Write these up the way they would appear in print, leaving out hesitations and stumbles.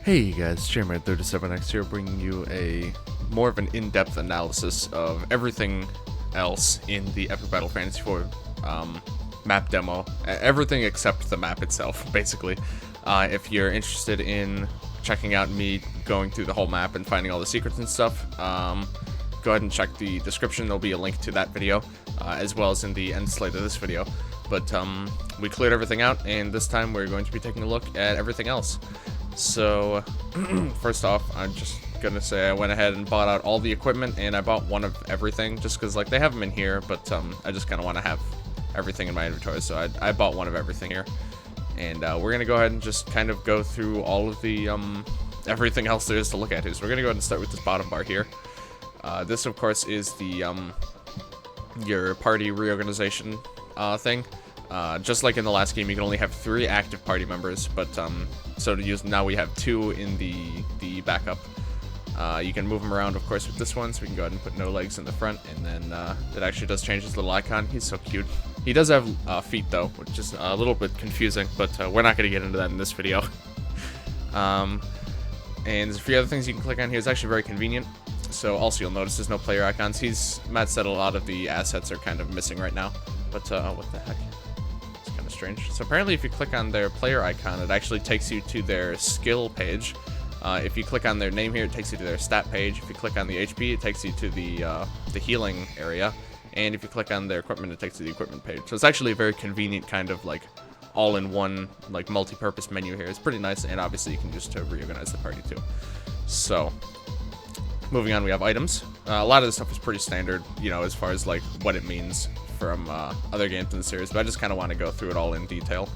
Hey guys, Chairman37X here, bringing you a more of an in-depth analysis of everything else in the Epic Battle Fantasy 4 map demo. Everything except the map itself, basically. If you're interested in checking out me going through the whole map and finding all the secrets and stuff, go ahead and check the description. There'll be a link to that video, as well as in the end slate of this video. But we cleared everything out, and this time we're going to be taking a look at everything else. So, first off, I'm just gonna say I went ahead and bought out all the equipment, and I bought one of everything, just because, like, they have them in here, but I just kind of want to have everything in my inventory, so I bought one of everything here. And we're gonna go ahead and just kind of go through all of the, everything else there is to look at here. So we're gonna go ahead and start with this bottom bar here. This, of course, is the, your party reorganization, thing. Just like in the last game, you can only have 3 active party members, but so to use now we have 2 in the backup. You can move him around, of course, with this one, so we can go ahead and put no legs in the front, and then it actually does change his little icon. He's so cute. He does have feet though, which is a little bit confusing, but we're not going to get into that in this video. And there's a few other things you can click on here. It's actually very convenient. So also you'll notice there's no player icons. Matt said a lot of the assets are kind of missing right now, but what the heck? Strange. So apparently if you click on their player icon, it actually takes you to their skill page. If you click on their name here, it takes you to their stat page. If you click on the HP, it takes you to the healing area. And if you click on their equipment, it takes you to the equipment page. So it's actually a very convenient kind of like all-in-one like multi-purpose menu here. It's pretty nice, and obviously you can use to reorganize the party too. So moving on, we have items. A lot of this stuff is pretty standard, you know, as far as like what it means from other games in the series, but I just kind of want to go through it all in detail.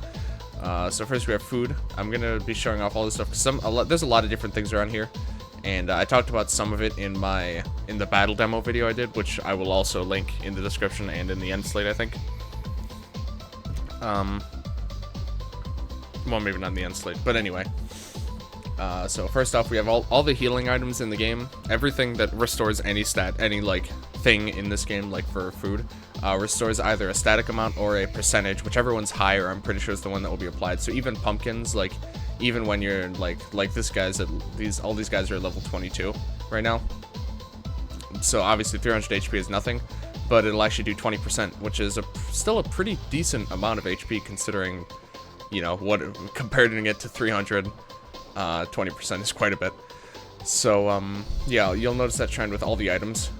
So first we have food. I'm going to be showing off all this stuff, because there's a lot of different things around here, and I talked about some of it in the battle demo video I did, which I will also link in the description and in the end slate, I think. Well, maybe not in the end slate, but anyway. So first off, we have all the healing items in the game. Everything that restores any stat, any like thing in this game, like for food, restores either a static amount or a percentage, whichever one's higher. I'm pretty sure is the one that will be applied. So even pumpkins, like even when you're like this guy's at all these guys are at level 22 right now. So obviously 300 HP is nothing, but it'll actually do 20%, which is still a pretty decent amount of HP considering, you know, what comparing it to 300. 20% is quite a bit. So, yeah, you'll notice that trend with all the items.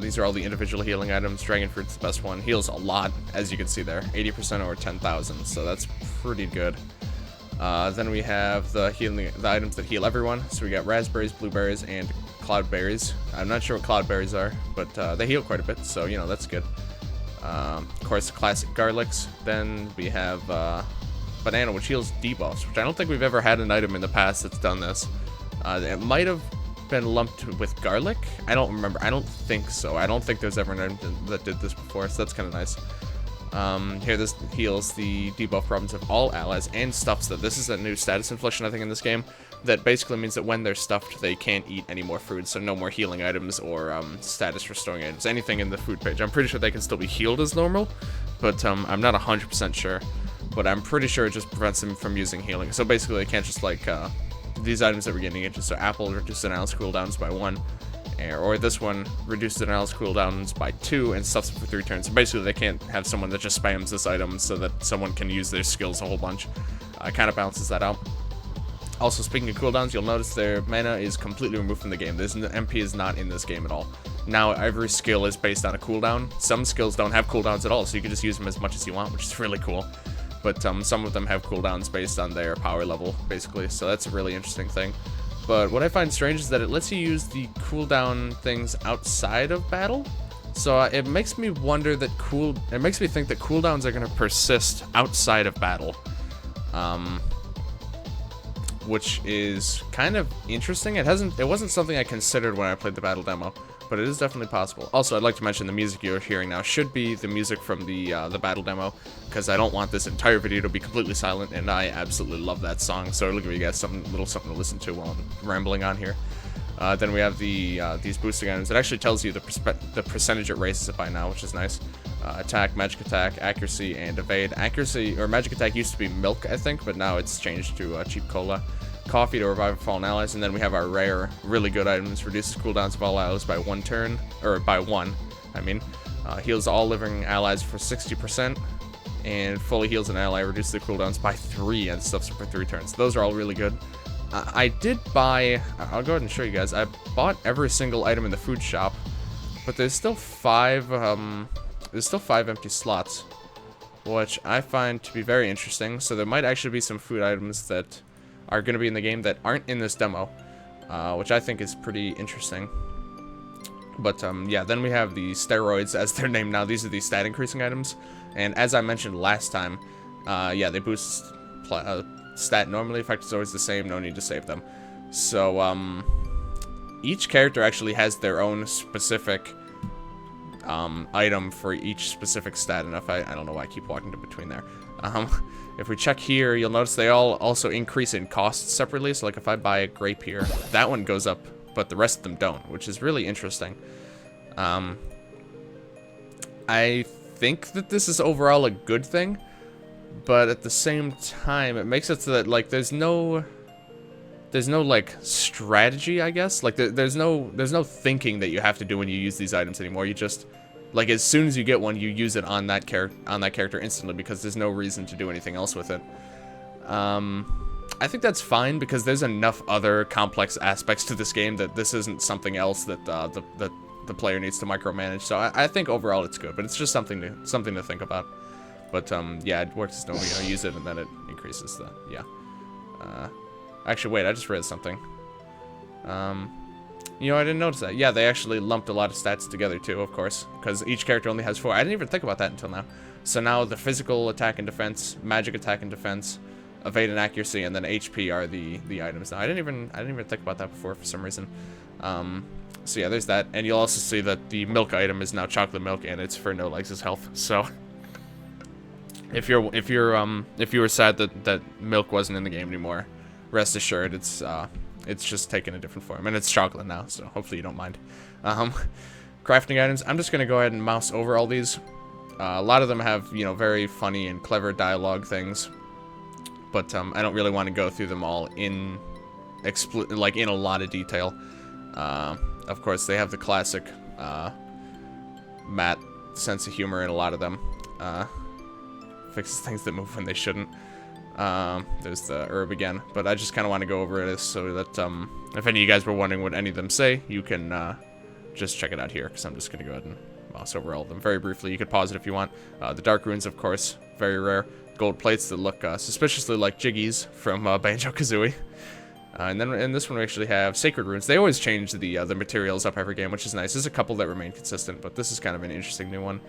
These are all the individual healing items. Dragon Fruit's the best one. Heals a lot, as you can see there. 80% or 10,000, so that's pretty good. Then we have the items that heal everyone. So we got raspberries, blueberries, and cloudberries. I'm not sure what cloudberries are, but they heal quite a bit, so, you know, that's good. Of course, classic garlics. Then we have banana, which heals debuffs, which I don't think we've ever had an item in the past that's done this. It might have been lumped with garlic. I don't remember. I don't think so. I don't think there's ever an item that did this before, so that's kind of nice. Here, this heals the debuff problems of all allies and stuffs them. This is a new status infliction, I think, in this game, that basically means that when they're stuffed, they can't eat any more food, so no more healing items or status restoring items, anything in the food page. I'm pretty sure they can still be healed as normal, but I'm not 100% sure. But I'm pretty sure it just prevents them from using healing. So basically, they can't just like these items that we're getting into. So apple reduced analysis cooldowns by 1, or this one reduced analysis cooldowns by 2 and stuffs it for 3 turns. So basically, they can't have someone that just spams this item so that someone can use their skills a whole bunch. Kind of balances that out. Also, speaking of cooldowns, you'll notice their mana is completely removed from the game. MP is not in this game at all. Now, every skill is based on a cooldown. Some skills don't have cooldowns at all, so you can just use them as much as you want, which is really cool. But some of them have cooldowns based on their power level, basically, so that's a really interesting thing. But what I find strange is that it lets you use the cooldown things outside of battle. So it makes me wonder that it makes me think that cooldowns are going to persist outside of battle. Which is kind of interesting. It wasn't something I considered when I played the battle demo, but it is definitely possible. Also, I'd like to mention the music you're hearing now should be the music from the battle demo, because I don't want this entire video to be completely silent, and I absolutely love that song. So it'll give you guys something to listen to while I'm rambling on here. Then we have these boosting items. It actually tells you the percentage it raises it by now, which is nice. Attack, magic attack, accuracy, and evade. Accuracy or magic attack used to be milk, I think, but now it's changed to cheap cola. coffee to revive fallen allies, and then we have our rare, really good items. Reduces cooldowns of all allies by 1 turn, or by 1, I mean. Heals all living allies for 60%, and fully heals an ally, reduces the cooldowns by 3, and stuffs for 3 turns. Those are all really good. I did buy, I'll go ahead and show you guys, I bought every single item in the food shop, but there's still 5 empty slots, which I find to be very interesting. So there might actually be some food items that are going to be in the game that aren't in this demo, which I think is pretty interesting. But yeah, then we have the steroids, as they're named now. These are the stat increasing items, and as I mentioned last time, yeah, they boost stat normally. Effect is always the same, no need to save them. So each character actually has their own specific item for each specific stat, and if I don't know why I keep walking to between there. If we check here, you'll notice they all also increase in cost separately. So like if I buy a grape here, that one goes up, but the rest of them don't, which is really interesting. I think that this is overall a good thing, but at the same time, it makes it so that like there's no like strategy, I guess. Like there's no thinking that you have to do when you use these items anymore. You just, like, as soon as you get one, you use it on that character instantly, because there's no reason to do anything else with it. I think that's fine, because there's enough other complex aspects to this game that this isn't something else that the player needs to micromanage. So I think overall it's good, but it's just something to think about. But yeah, it works as normally. Use it, and then it increases the Actually, wait, I just read something. You know, I didn't notice that. Yeah, they actually lumped a lot of stats together too, of course, because each character only has 4. I didn't even think about that until now. So now the physical attack and defense, magic attack and defense, evade and accuracy, and then HP are the items. Now I didn't even think about that before for some reason. So yeah, there's that, and you'll also see that the milk item is now chocolate milk, and it's for no legs' health. So if you were sad that milk wasn't in the game anymore, rest assured it's just taken a different form, and it's chocolate now, so hopefully you don't mind. Crafting items, I'm just gonna go ahead and mouse over all these. A lot of them have, you know, very funny and clever dialogue things, but I don't really want to go through them all in a lot of detail. Of course, they have the classic Matt sense of humor in a lot of them. Fixes things that move when they shouldn't. There's the herb again, but I just kind of want to go over this so that if any of you guys were wondering what any of them say, you can just check it out here, because I'm just going to go ahead and mouse over all of them very briefly. You could pause it if you want. The dark runes, of course, very rare. Gold plates that look suspiciously like Jiggies from Banjo-Kazooie. And then in this one we actually have sacred runes. They always change the materials up every game, which is nice. There's a couple that remain consistent, but this is kind of an interesting new one.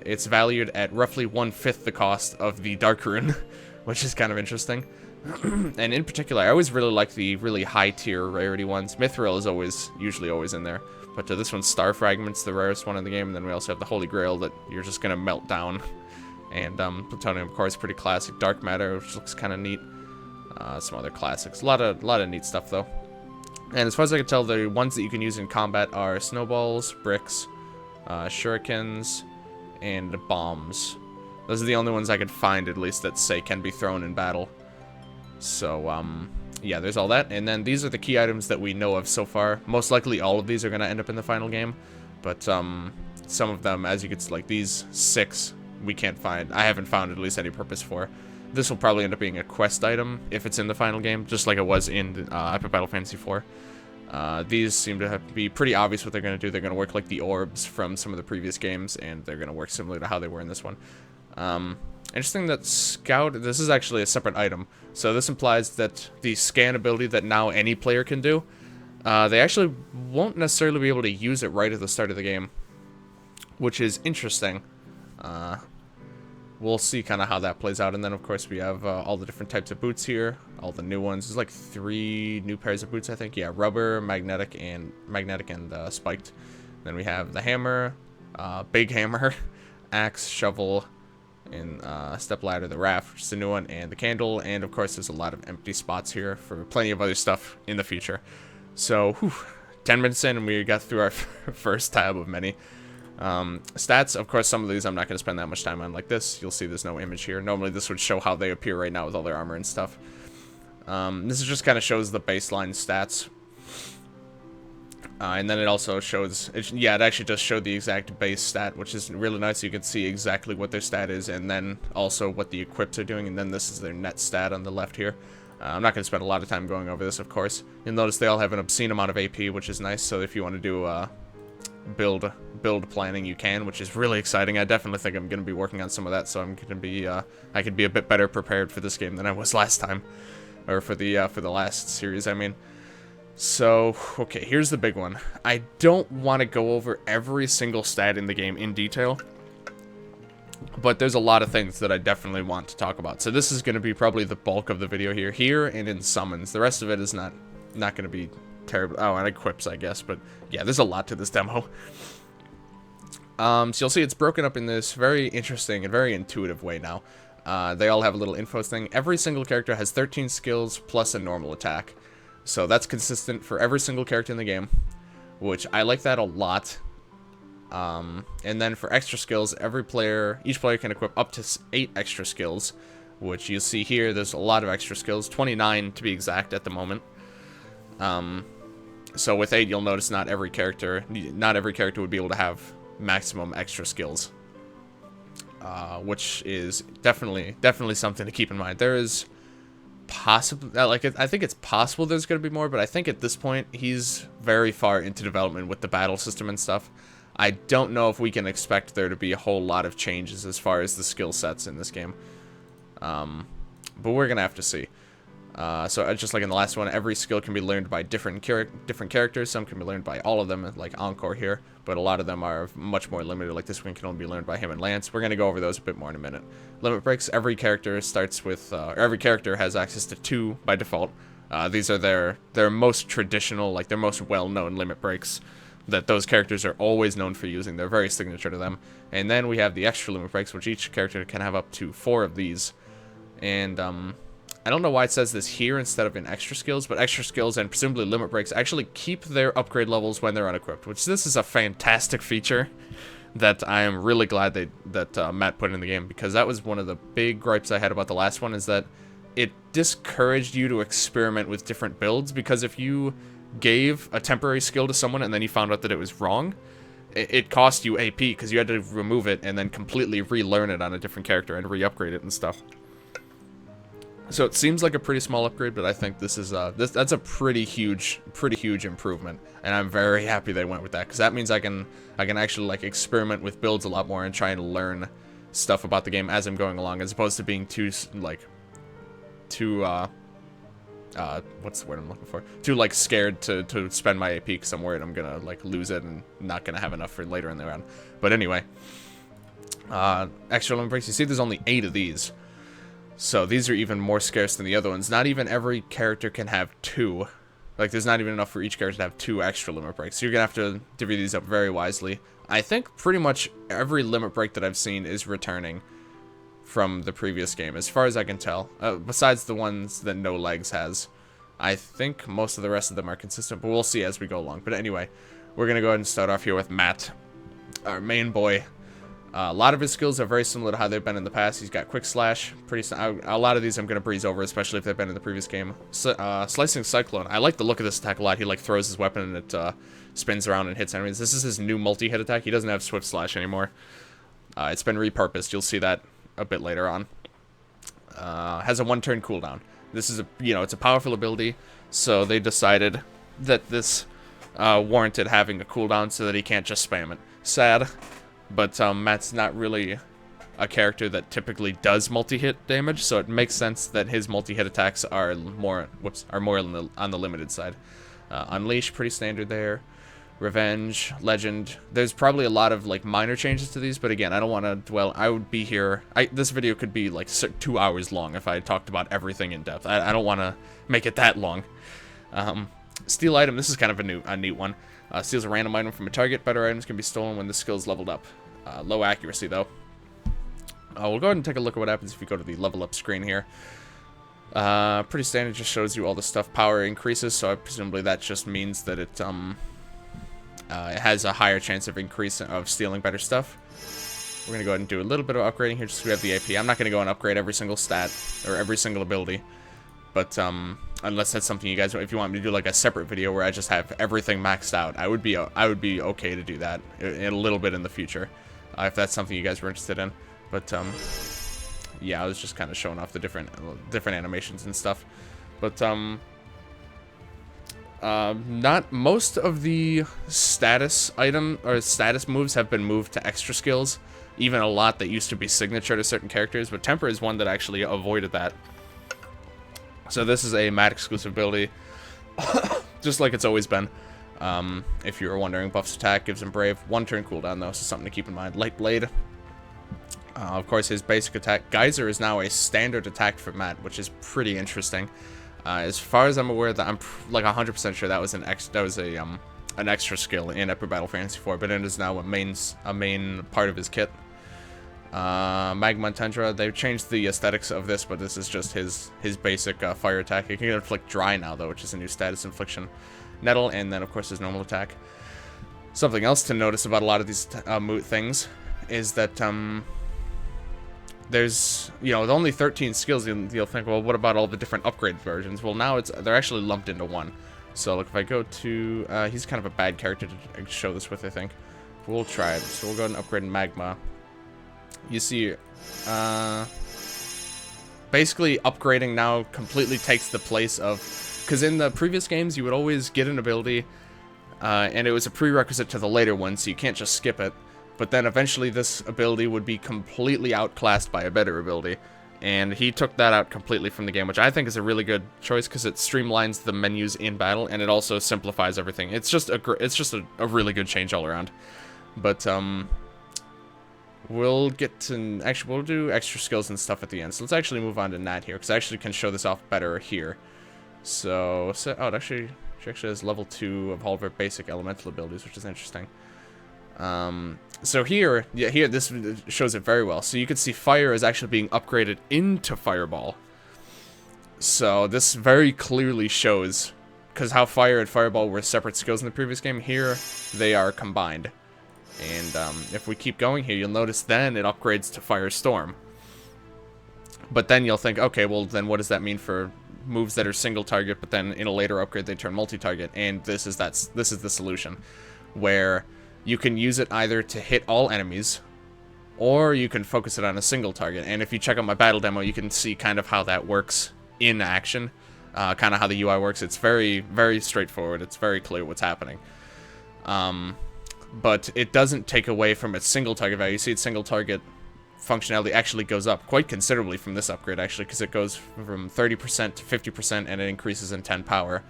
It's valued at roughly 1/5 the cost of the dark rune, which is kind of interesting. And in particular, I always really like the really high tier rarity ones. Mithril is usually always in there, but this one's Star Fragment's the rarest one in the game. And then we also have the Holy Grail that you're just gonna melt down. And plutonium, of course, pretty classic. Dark matter, which looks kind of neat. Some other classics. A lot of neat stuff though. And as far as I can tell, the ones that you can use in combat are snowballs, bricks, shurikens, and bombs. Those are the only ones I could find, at least, that say can be thrown in battle. So yeah, there's all that. And then these are the key items that we know of so far. Most likely all of these are going to end up in the final game, but some of them, as you can see, like these 6, we can't find. I haven't found at least any purpose for. This will probably end up being a quest item if it's in the final game, just like it was in Epic Battle Fantasy 4. These seem to be pretty obvious what they're going to do. They're going to work like the orbs from some of the previous games, and they're going to work similar to how they were in this one. Interesting that Scout, this is actually a separate item. So this implies that the scan ability that now any player can do, they actually won't necessarily be able to use it right at the start of the game, which is interesting. We'll see kind of how that plays out. And then, of course, we have all the different types of boots here. All the new ones. There's like 3 new pairs of boots, I think. Yeah, rubber, magnetic, and spiked. Then we have the hammer, big hammer, axe, shovel, and step ladder, the raft, which is the new one, and the candle. And, of course, there's a lot of empty spots here for plenty of other stuff in the future. So, 10 minutes in, and we got through our first tab of many. Stats, of course, some of these I'm not going to spend that much time on. Like this, you'll see there's no image here. Normally this would show how they appear right now with all their armor and stuff. This is just kind of shows the baseline stats. And then it also shows, it actually does show the exact base stat, which is really nice. You can see exactly what their stat is, and then also what the equips are doing, and then this is their net stat on the left here. I'm not going to spend a lot of time going over this, of course. You'll notice they all have an obscene amount of AP, which is nice, so if you want to do build planning, you can, which is really exciting. I definitely think I'm going to be working on some of that, so I'm going to be, I could be a bit better prepared for this game than I was last time. Or for the last series, I mean. So, okay, here's the big one. I don't want to go over every single stat in the game in detail, but there's a lot of things that I definitely want to talk about. So this is going to be probably the bulk of the video here and in summons. The rest of it is not going to be terrible. Oh, and equips, I guess, but yeah, there's a lot to this demo. So you'll see it's broken up in this very interesting and very intuitive way now. They all have a little info thing. Every single character has 13 skills plus a normal attack. So that's consistent for every single character in the game, which I like that a lot. And then for extra skills, each player can equip up to 8 extra skills, which you see here. There's a lot of extra skills, 29 to be exact at the moment. So with 8, you'll notice not every character would be able to have maximum extra skills, which is definitely something to keep in mind. There is possible, I think it's possible there's going to be more, but I think at this point he's very far into development with the battle system and stuff. I don't know if we can expect there to be a whole lot of changes as far as the skill sets in this game, but we're gonna have to see. So just like in the last one, every skill can be learned by different characters. Some can be learned by all of them, like Encore here, but a lot of them are much more limited. Like this one can only be learned by him and Lance. We're gonna go over those a bit more in a minute. Limit breaks. Every character starts with, every character has access to 2 by default. These are their most traditional, like their most well-known limit breaks that those characters are always known for using. They're very signature to them. And then we have the extra limit breaks, which each character can have up to 4 of these. And I don't know why it says this here instead of in extra skills, but extra skills and presumably limit breaks actually keep their upgrade levels when they're unequipped, which this is a fantastic feature that I am really glad that Matt put in the game, because that was one of the big gripes I had about the last one, is that it discouraged you to experiment with different builds, because if you gave a temporary skill to someone and then you found out that it was wrong, it cost you AP, because you had to remove it and then completely relearn it on a different character and re-upgrade it and stuff. So it seems like a pretty small upgrade, but I think this is that's a pretty huge improvement, and I'm very happy they went with that, because that means I can actually like experiment with builds a lot more and try and learn stuff about the game as I'm going along, as opposed to being too what's the word I'm looking for? Too like scared to spend my AP, because I'm worried I'm gonna like lose it and not gonna have enough for later in the round. But anyway, extra limit breaks. You see, there's only 8 of these. So these are even more scarce than the other ones. Not even every character can have 2. Like, there's not even enough for each character to have 2 extra limit breaks. So you're going to have to divvy these up very wisely. I think pretty much every limit break that I've seen is returning from the previous game, as far as I can tell. Besides the ones that No Legs has. I think most of the rest of them are consistent, but we'll see as we go along. But anyway, we're going to go ahead and start off here with Matt, our main boy. A lot of his skills are very similar to how they've been in the past. He's got Quick Slash. A lot of these I'm going to breeze over, especially if they've been in the previous game. Slicing Cyclone. I like the look of this attack a lot. He like throws his weapon and it spins around and hits enemies. This is his new multi-hit attack. He doesn't have Swift Slash anymore. It's been repurposed. You'll see that a bit later on. Has a 1-turn cooldown. This is it's a powerful ability, so they decided that this warranted having a cooldown so that he can't just spam it. Sad. But Matt's not really a character that typically does multi-hit damage, so it makes sense that his multi-hit attacks are more on the limited side. Unleash, pretty standard there. Revenge, Legend. There's probably a lot of like minor changes to these, but again, I don't want to dwell. I would be here. This video could be like 2 hours long if I talked about everything in depth. I don't want to make it that long. Steal item. This is kind of a neat one. Steals a random item from a target. Better items can be stolen when the skill is leveled up. Low accuracy, though. We'll go ahead and take a look at what happens if you go to the level up screen here. Pretty standard, just shows you all the stuff. Power increases, so presumably that just means that it has a higher chance of stealing better stuff. We're going to go ahead and do a little bit of upgrading here just so we have the AP. I'm not going to go and upgrade every single stat or every single ability. But unless that's something you guys, if you want me to do like a separate video where I just have everything maxed out, I would be okay to do that in a little bit in the future, if that's something you guys were interested in. But yeah, I was just kind of showing off the different animations and stuff. But not most of the status item or status moves have been moved to extra skills. Even a lot that used to be signature to certain characters, but Temper is one that actually avoided that. So this is a mat exclusive ability, just like it's always been. If you were wondering, buffs attack, gives him brave, 1 turn cooldown though, so something to keep in mind. Light blade. Of course, his basic attack, Geyser, is now a standard attack for Matt, which is pretty interesting. As far as I'm aware, that I'm like 100% sure that was an extra skill in Epic Battle Fantasy 4, but it is now a main part of his kit. Magma and Tundra, they've changed the aesthetics of this, but this is just his basic fire attack. He can inflict dry now though, which is a new status infliction. Nettle, and then of course his normal attack. Something else to notice about a lot of these things is that there's, you know, with only 13 skills, you'll think, well, what about all the different upgrade versions? Well, now they're actually lumped into one. So look, if I go to, he's kind of a bad character to show this with, I think. We'll try it. So we'll go and upgrade Magma. You see, basically upgrading now completely takes the place of, because in the previous games you would always get an ability, and it was a prerequisite to the later one, so you can't just skip it. But then eventually this ability would be completely outclassed by a better ability, and he took that out completely from the game, which I think is a really good choice because it streamlines the menus in battle, and it also simplifies everything. It's just a really good change all around. But we'll get to, actually, we'll do extra skills and stuff at the end. So let's actually move on to Nat here, because I actually can show this off better here. So oh, she actually has level 2 of all of her basic elemental abilities, which is interesting. So here this shows it very well. So you can see Fire is actually being upgraded into Fireball. So this very clearly shows, because how Fire and Fireball were separate skills in the previous game, here they are combined. And if we keep going here, you'll notice then it upgrades to Firestorm. But then you'll think, okay, well then what does that mean for moves that are single target, but then in a later upgrade they turn multi-target? And this is the solution, where you can use it either to hit all enemies, or you can focus it on a single target. And if you check out my battle demo, you can see kind of how that works in action, kind of how the UI works. It's very, very straightforward. It's very clear what's happening. But it doesn't take away from its single target value. You see its single target functionality actually goes up quite considerably from this upgrade, actually, because it goes from 30% to 50%, and it increases in 10 power.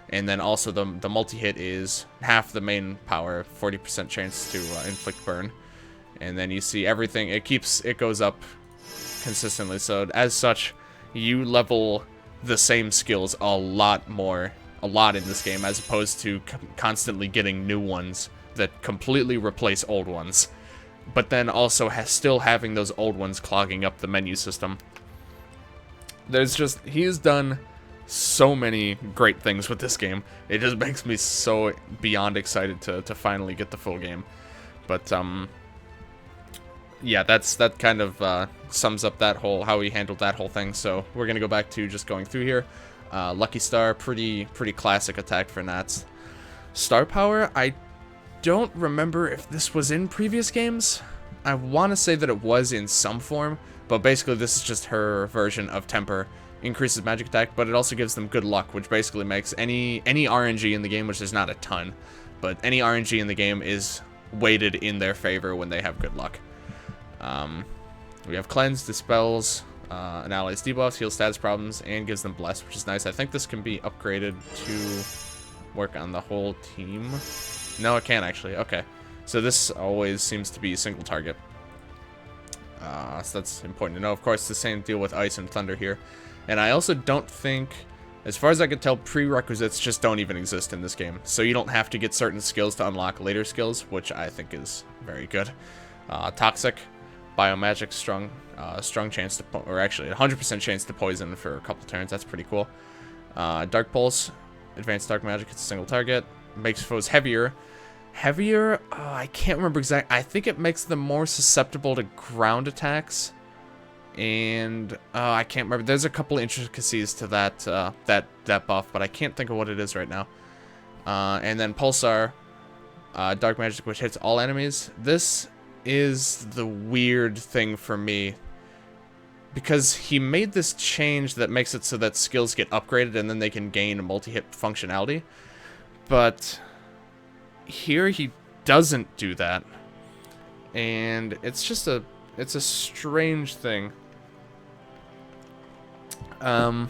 And then also the multi-hit is half the main power, 40% chance to inflict burn. And then you see everything, it goes up consistently. So as such, you level the same skills a lot in this game, as opposed to constantly getting new ones that completely replace old ones. But then also still having those old ones clogging up the menu system. He's done so many great things with this game. It just makes me so beyond excited to finally get the full game. But yeah, that kind of sums up that how he handled that whole thing. So we're gonna go back to just going through here. Lucky Star, pretty classic attack for Nats. Star Power, I don't remember if this was in previous games. I want to say that it was in some form, but basically this is just her version of Temper. Increases magic attack, but it also gives them good luck, which basically makes any RNG in the game, which is not a ton, but any RNG in the game is weighted in their favor when they have good luck. We have Cleanse, dispels an ally's debuffs, heals status problems, and gives them Bless, which is nice. I think this can be upgraded to work on the whole team. No, it can't actually. Okay, so this always seems to be a single target. So that's important to know. Of course, the same deal with Ice and Thunder here. And I also don't think, as far as I can tell, prerequisites just don't even exist in this game. So you don't have to get certain skills to unlock later skills, which I think is very good. Toxic, Biomagic, strong chance to, or actually 100% chance to poison for a couple turns. That's pretty cool. Dark Pulse, Advanced Dark Magic, it's a single target. Makes foes heavier. I can't remember exactly. I think it makes them more susceptible to ground attacks. And I can't remember. There's a couple intricacies to that that buff, but I can't think of what it is right now. And then Pulsar, Dark Magic, which hits all enemies. This is the weird thing for me, because he made this change that makes it so that skills get upgraded and then they can gain a multi-hit functionality. But here he doesn't do that. And it's just it's a strange thing. I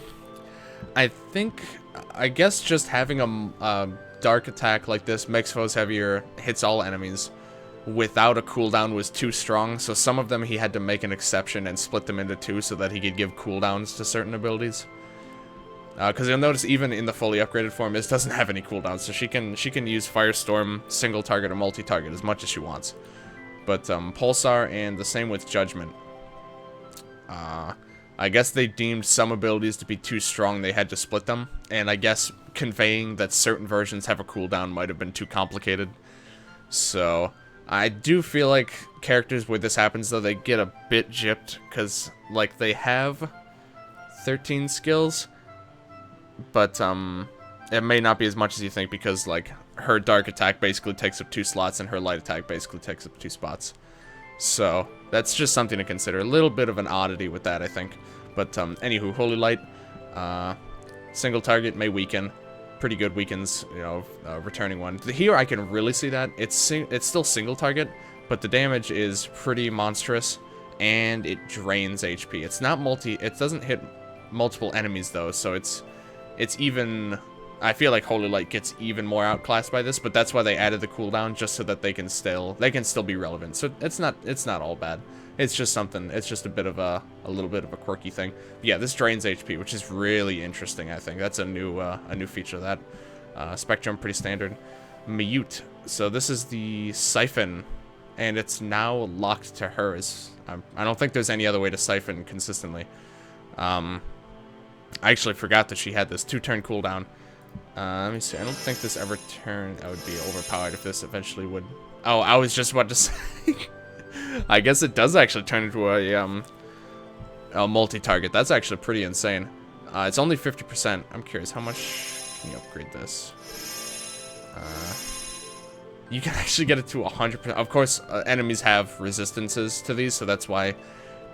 guess just having a dark attack like this makes foes heavier, hits all enemies, without a cooldown was too strong, so some of them he had to make an exception and split them into two so that he could give cooldowns to certain abilities. Because you'll notice even in the fully upgraded form, this doesn't have any cooldowns, so she can use Firestorm, single target, or multi-target as much as she wants. But Pulsar, and the same with Judgment. I guess they deemed some abilities to be too strong, they had to split them, and I guess conveying that certain versions have a cooldown might have been too complicated. So I do feel like characters where this happens, though, they get a bit gypped, because, like, they have 13 skills, but it may not be as much as you think, because, like, her dark attack basically takes up 2 slots, and her light attack basically takes up 2 spots. So that's just something to consider. A little bit of an oddity with that, I think. But anywho, Holy Light, single target may weaken. Pretty good weakens, you know, returning one. Here I can really see that. It's still single target, but the damage is pretty monstrous, and it drains HP. It's not it doesn't hit multiple enemies though, so it's even. I feel like Holy Light gets even more outclassed by this, but that's why they added the cooldown, just so that they can still be relevant. So it's not all bad. It's just something. It's just a bit of a little bit of a quirky thing. But yeah, this drains HP, which is really interesting. I think that's a new feature of that. Spectrum, pretty standard. Mute. So this is the Siphon, and it's now locked to hers. I don't think there's any other way to Siphon consistently. I actually forgot that she had this 2-turn cooldown. Let me see. I don't think this ever turned. I would be overpowered if this eventually would. Oh, I was just about to say. I guess it does actually turn into a multi-target. That's actually pretty insane. It's only 50%. I'm curious, how much can you upgrade this? You can actually get it to 100%. Of course, enemies have resistances to these, so that's why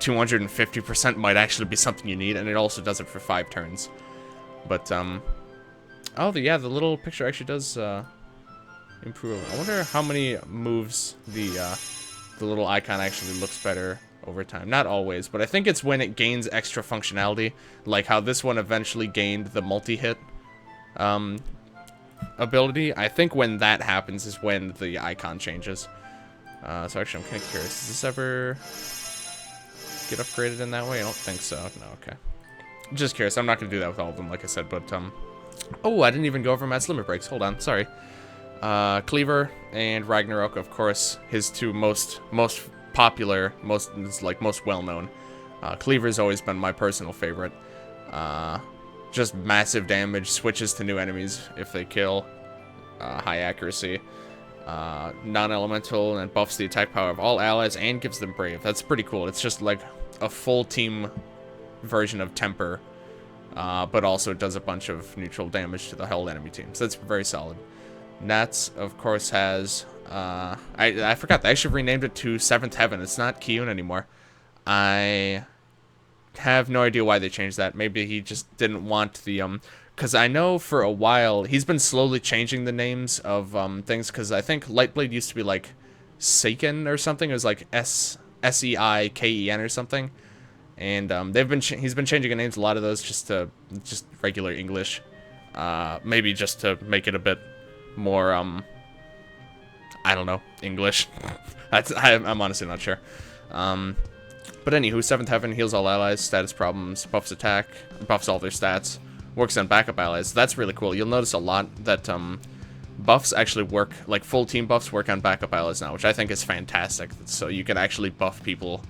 250% might actually be something you need, and it also does it for 5 turns. But oh, yeah, the little picture actually does improve. I wonder how many moves the little icon actually looks better over time. Not always, but I think it's when it gains extra functionality, like how this one eventually gained the multi-hit ability. I think when that happens is when the icon changes. So actually, I'm kind of curious. Does this ever get upgraded in that way? I don't think so. No, okay. I'm just curious. I'm not going to do that with all of them, like I said, but oh, I didn't even go over Matt's limit breaks. Hold on, sorry. Cleaver and Ragnarok, of course, his two most popular, most well-known. Cleaver's always been my personal favorite. Just massive damage, switches to new enemies if they kill, high accuracy, non-elemental, and buffs the attack power of all allies and gives them brave. That's pretty cool. It's just like a full team version of Temper, but also does a bunch of neutral damage to the whole enemy team. So that's very solid. Nats, of course, has... I forgot. They actually renamed it to 7th Heaven. It's not Kiyun anymore. I have no idea why they changed that. Maybe he just didn't want the... Because I know for a while, he's been slowly changing the names of things, because I think Lightblade used to be like Seiken or something. It was like S-E-I-K-E-N or something. And he's been changing the names, a lot of those, just regular English. Maybe just to make it a bit more, I don't know, English. I'm honestly not sure. But anywho, 7th Heaven heals all allies, status problems, buffs attack, buffs all their stats, works on backup allies. So that's really cool. You'll notice a lot that buffs actually work, like full team buffs work on backup allies now, which I think is fantastic. So you can actually buff people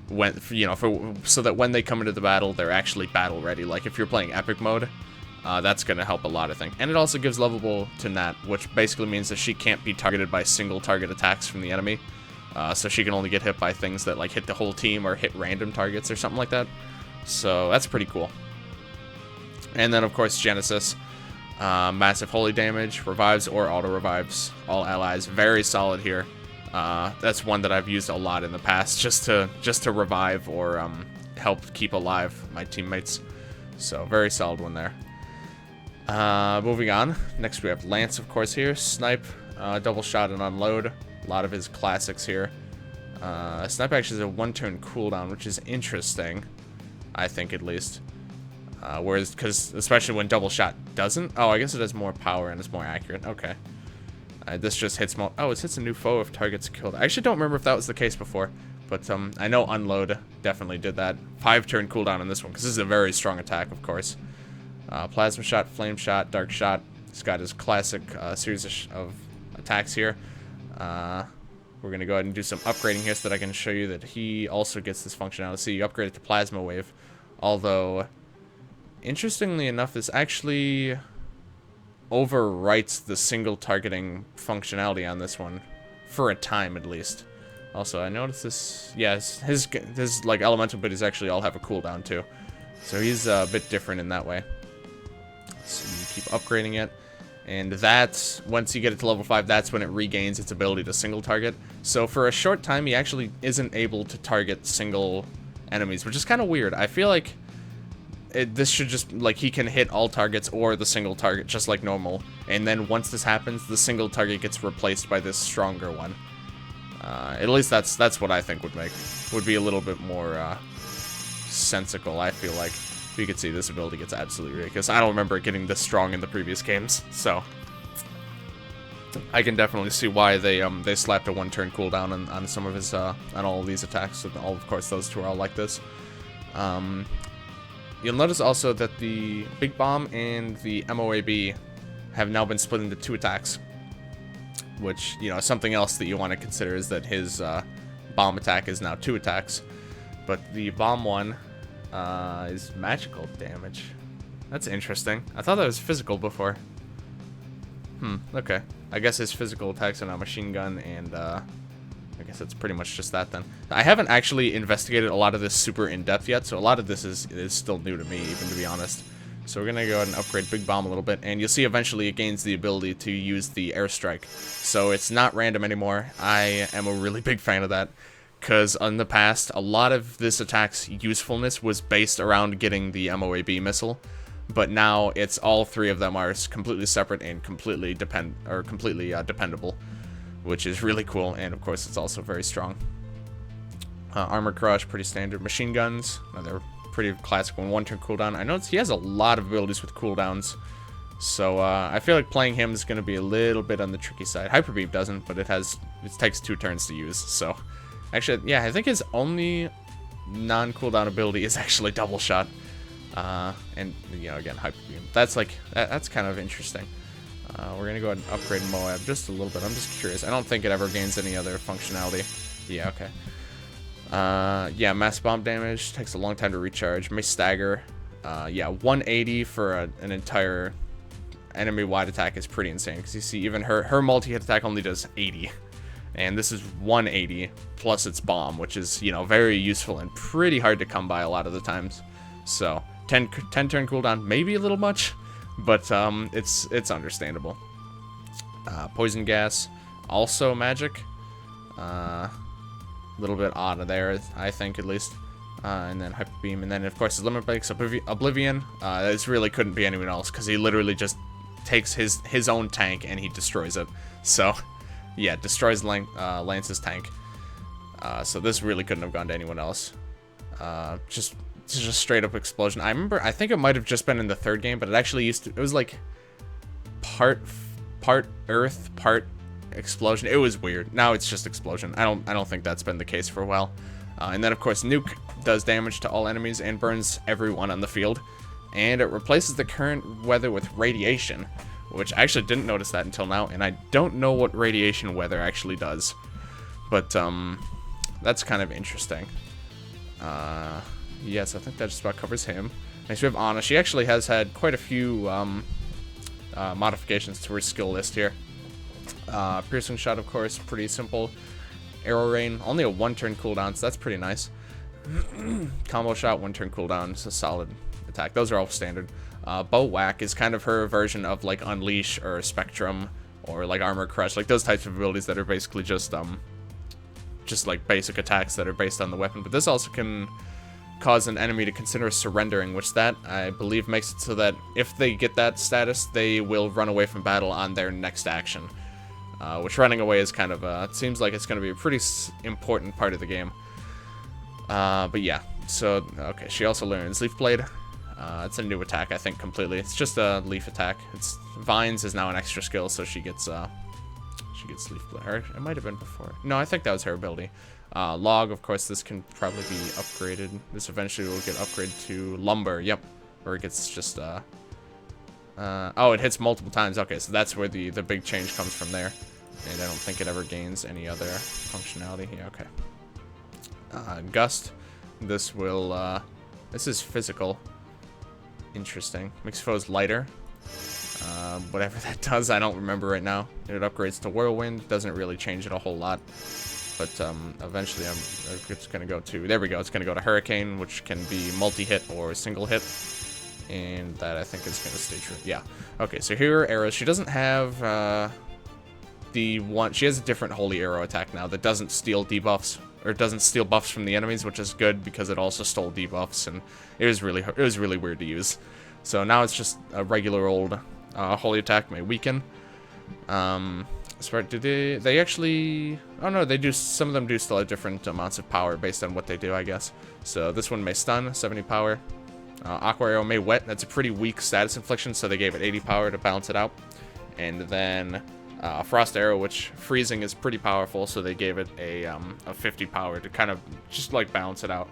when, you know, so that when they come into the battle, they're actually battle ready. Like if you're playing epic mode, that's going to help a lot, I think. And it also gives lovable to Nat, which basically means that she can't be targeted by single target attacks from the enemy. So she can only get hit by things that like hit the whole team or hit random targets or something like that. So that's pretty cool. And then of course Genesis, massive holy damage, revives or auto revives all allies. Very solid here. That's one that I've used a lot in the past, just to revive or help keep alive my teammates. So very solid one there. Moving on. Next we have Lance, of course, here. Snipe, double shot and unload. A lot of his classics here. Snipe actually has a 1-turn cooldown, which is interesting, I think, at least. Whereas, because especially when double shot doesn't. Oh, I guess it has more power and it's more accurate. Okay. This just hits more. Oh, it hits a new foe if target's killed. I actually don't remember if that was the case before, but I know unload definitely did that. 5-turn cooldown on this one because this is a very strong attack, of course. Plasma shot, flame shot, dark shot. He's got his classic series of attacks here. We're gonna go ahead and do some upgrading here so that I can show you that he also gets this functionality. See, you upgrade it to plasma wave, although interestingly enough, this actually overwrites the single targeting functionality on this one for a time at least. Also, I noticed this. Yes, his like elemental abilities actually all have a cooldown too, so he's a bit different in that way. So you keep upgrading it, and that's once you get it to level 5, that's when it regains its ability to single target. So for a short time, he actually isn't able to target single enemies, which is kind of weird. I feel like this should just, like, he can hit all targets or the single target just like normal, and then once this happens, the single target gets replaced by this stronger one. At least that's what I think would be a little bit more sensical. I feel like if you could see, this ability gets absolutely ridiculous. I don't remember it getting this strong in the previous games, so I can definitely see why they slapped a 1-turn cooldown on some of his on all of these attacks. And all, of course, those two are all like this. You'll notice also that the Big Bomb and the MOAB have now been split into 2 attacks, which, you know, something else that you want to consider is that his bomb attack is now 2 attacks, but the bomb one is magical damage. That's interesting. I thought that was physical before. Okay. I guess his physical attacks are now machine gun, and I guess that's pretty much just that then. I haven't actually investigated a lot of this super in-depth yet, so a lot of this is still new to me, even, to be honest. So we're gonna go ahead and upgrade Big Bomb a little bit, and you'll see eventually it gains the ability to use the airstrike. So it's not random anymore. I am a really big fan of that, because in the past, a lot of this attack's usefulness was based around getting the MOAB missile, but now it's all 3 of them are completely separate and completely dependable, which is really cool, and of course it's also very strong. Armor Crush, pretty standard. Machine Guns, another pretty classic one, 1-turn cooldown. I know he has a lot of abilities with cooldowns, so I feel like playing him is going to be a little bit on the tricky side. Hyper Beam doesn't, but it takes 2 turns to use, so actually, yeah, I think his only non-cooldown ability is actually Double Shot, and, you know, again, Hyper Beam. That's kind of interesting. We're going to go ahead and upgrade Moab just a little bit. I'm just curious. I don't think it ever gains any other functionality. Yeah, okay. Yeah, mass bomb damage. Takes a long time to recharge. May stagger. Yeah, 180 for an entire enemy-wide attack is pretty insane. Because you see, even her multi-hit attack only does 80. And this is 180 plus its bomb, which is, you know, very useful and pretty hard to come by a lot of the times. So, 10-turn cooldown, maybe a little much, but it's understandable. Poison gas, also magic. A little bit odd of there, I think, at least. And then Hyper Beam, and then of course his limit breaks. Oblivion. This really couldn't be anyone else, because he literally just takes his own tank and he destroys it. So yeah, destroys Lance's tank. So this really couldn't have gone to anyone else. Just straight up explosion. I think it might have just been in the 3rd game, but it actually it was like part earth, part explosion. It was weird. Now it's just explosion. I don't think that's been the case for a while. And then of course Nuke does damage to all enemies and burns everyone on the field, and it replaces the current weather with radiation, which I actually didn't notice that until now, and I don't know what radiation weather actually does, but that's kind of interesting. Yes, I think that just about covers him. Next we have Ana. She actually has had quite a few modifications to her skill list here. Piercing shot, of course, pretty simple. Arrow Rain, only a 1-turn cooldown, so that's pretty nice. Combo Shot, 1-turn cooldown, it's a solid attack. Those are all standard. Bow Whack is kind of her version of like Unleash or Spectrum or like Armor Crush, like those types of abilities that are basically just like basic attacks that are based on the weapon. But this also can cause an enemy to consider surrendering, which that I believe makes it so that if they get that status, they will run away from battle on their next action. Which running away is kind of it seems like it's going to be a pretty important part of the game. But yeah, so okay, she also learns Leaf Blade. It's a new attack, I think, completely. It's just a leaf attack. It's Vines is now an extra skill, so she gets Leaf Blade. Or it might have been before. No, I think that was her ability. Log, of course, this can probably be upgraded. This eventually will get upgraded to Lumber. Yep, where it gets just oh, it hits multiple times. Okay, so that's where the big change comes from there. And I don't think it ever gains any other functionality. Yeah, okay. Gust. This will this is physical. Interesting. Makes foes lighter. Whatever that does, I don't remember right now. It upgrades to Whirlwind. Doesn't really change it a whole lot. But eventually it's going to go to... There we go. It's going to go to Hurricane, which can be multi-hit or single hit. And that, I think, is going to stay true. Yeah. Okay, so here are arrows. She doesn't have the one... She has a different Holy Arrow attack now that doesn't steal debuffs. Or it doesn't steal buffs from the enemies, which is good because it also stole debuffs. And it was really weird to use. So now it's just a regular old Holy attack may weaken. Do they actually... Oh no, they do. Some of them do still have different amounts of power based on what they do, I guess. So this one may stun, 70 power. Aqua Arrow may wet. That's a pretty weak status infliction, so they gave it 80 power to balance it out. And then Frost Arrow, which freezing is pretty powerful, so they gave it a 50 power to kind of just like balance it out.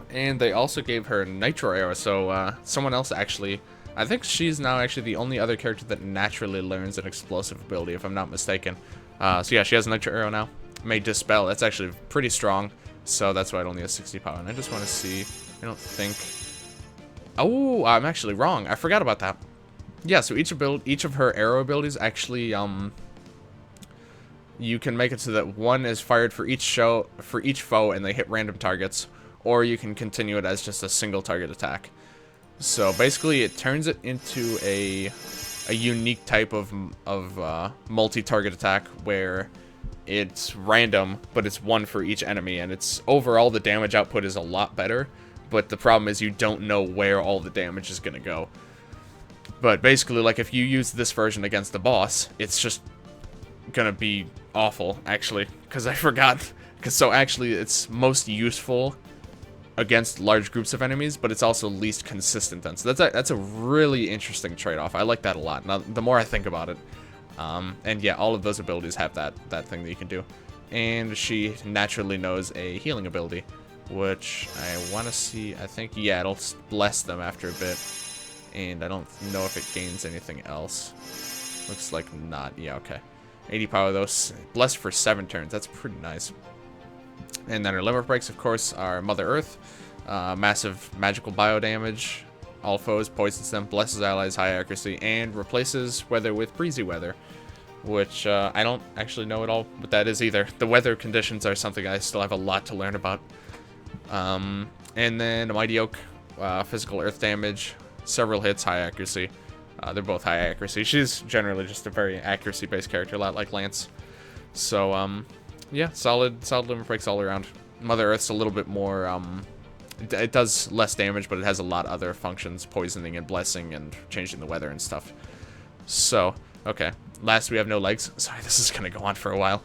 And they also gave her Nitro Arrow, so someone else actually... I think she's now actually the only other character that naturally learns an explosive ability, if I'm not mistaken. So yeah, she has Nitro Arrow now. May Dispel. That's actually pretty strong, so that's why it only has 60 power. And I just want to see... I don't think... Oh, I'm actually wrong. I forgot about that. Yeah, so each of her arrow abilities actually, you can make it so that one is fired for each foe and they hit random targets, or you can continue it as just a single target attack. So basically, it turns it into a unique type of multi-target attack where it's random, but it's one for each enemy, and it's overall the damage output is a lot better. But the problem is you don't know where all the damage is gonna go. But basically, like, if you use this version against the boss, it's just gonna be awful, actually, because I forgot. So actually, it's most useful against large groups of enemies, but it's also least consistent then. So that's a really interesting trade-off. I like that a lot. Now, the more I think about it, and yeah, all of those abilities have that thing that you can do. And she naturally knows a healing ability, which I want to see. I think, yeah, it'll bless them after a bit. And I don't know if it gains anything else. Looks like not. Yeah, okay. 80 power, though. Blessed for 7 turns. That's pretty nice. And then her limit breaks, of course, are Mother Earth. Massive magical bio damage. All foes, poisons them, blesses allies, high accuracy, and replaces weather with breezy weather. Which I don't actually know at all what that is either. The weather conditions are something I still have a lot to learn about. And then Mighty Oak, physical earth damage. Several hits, high accuracy. They're both high accuracy. She's generally just a very accuracy-based character, a lot like Lance. So, yeah, solid limit breaks all around. Mother Earth's a little bit more, it does less damage, but it has a lot of other functions, poisoning and blessing and changing the weather and stuff. So, okay. Last, we have No Legs. Sorry, this is going to go on for a while.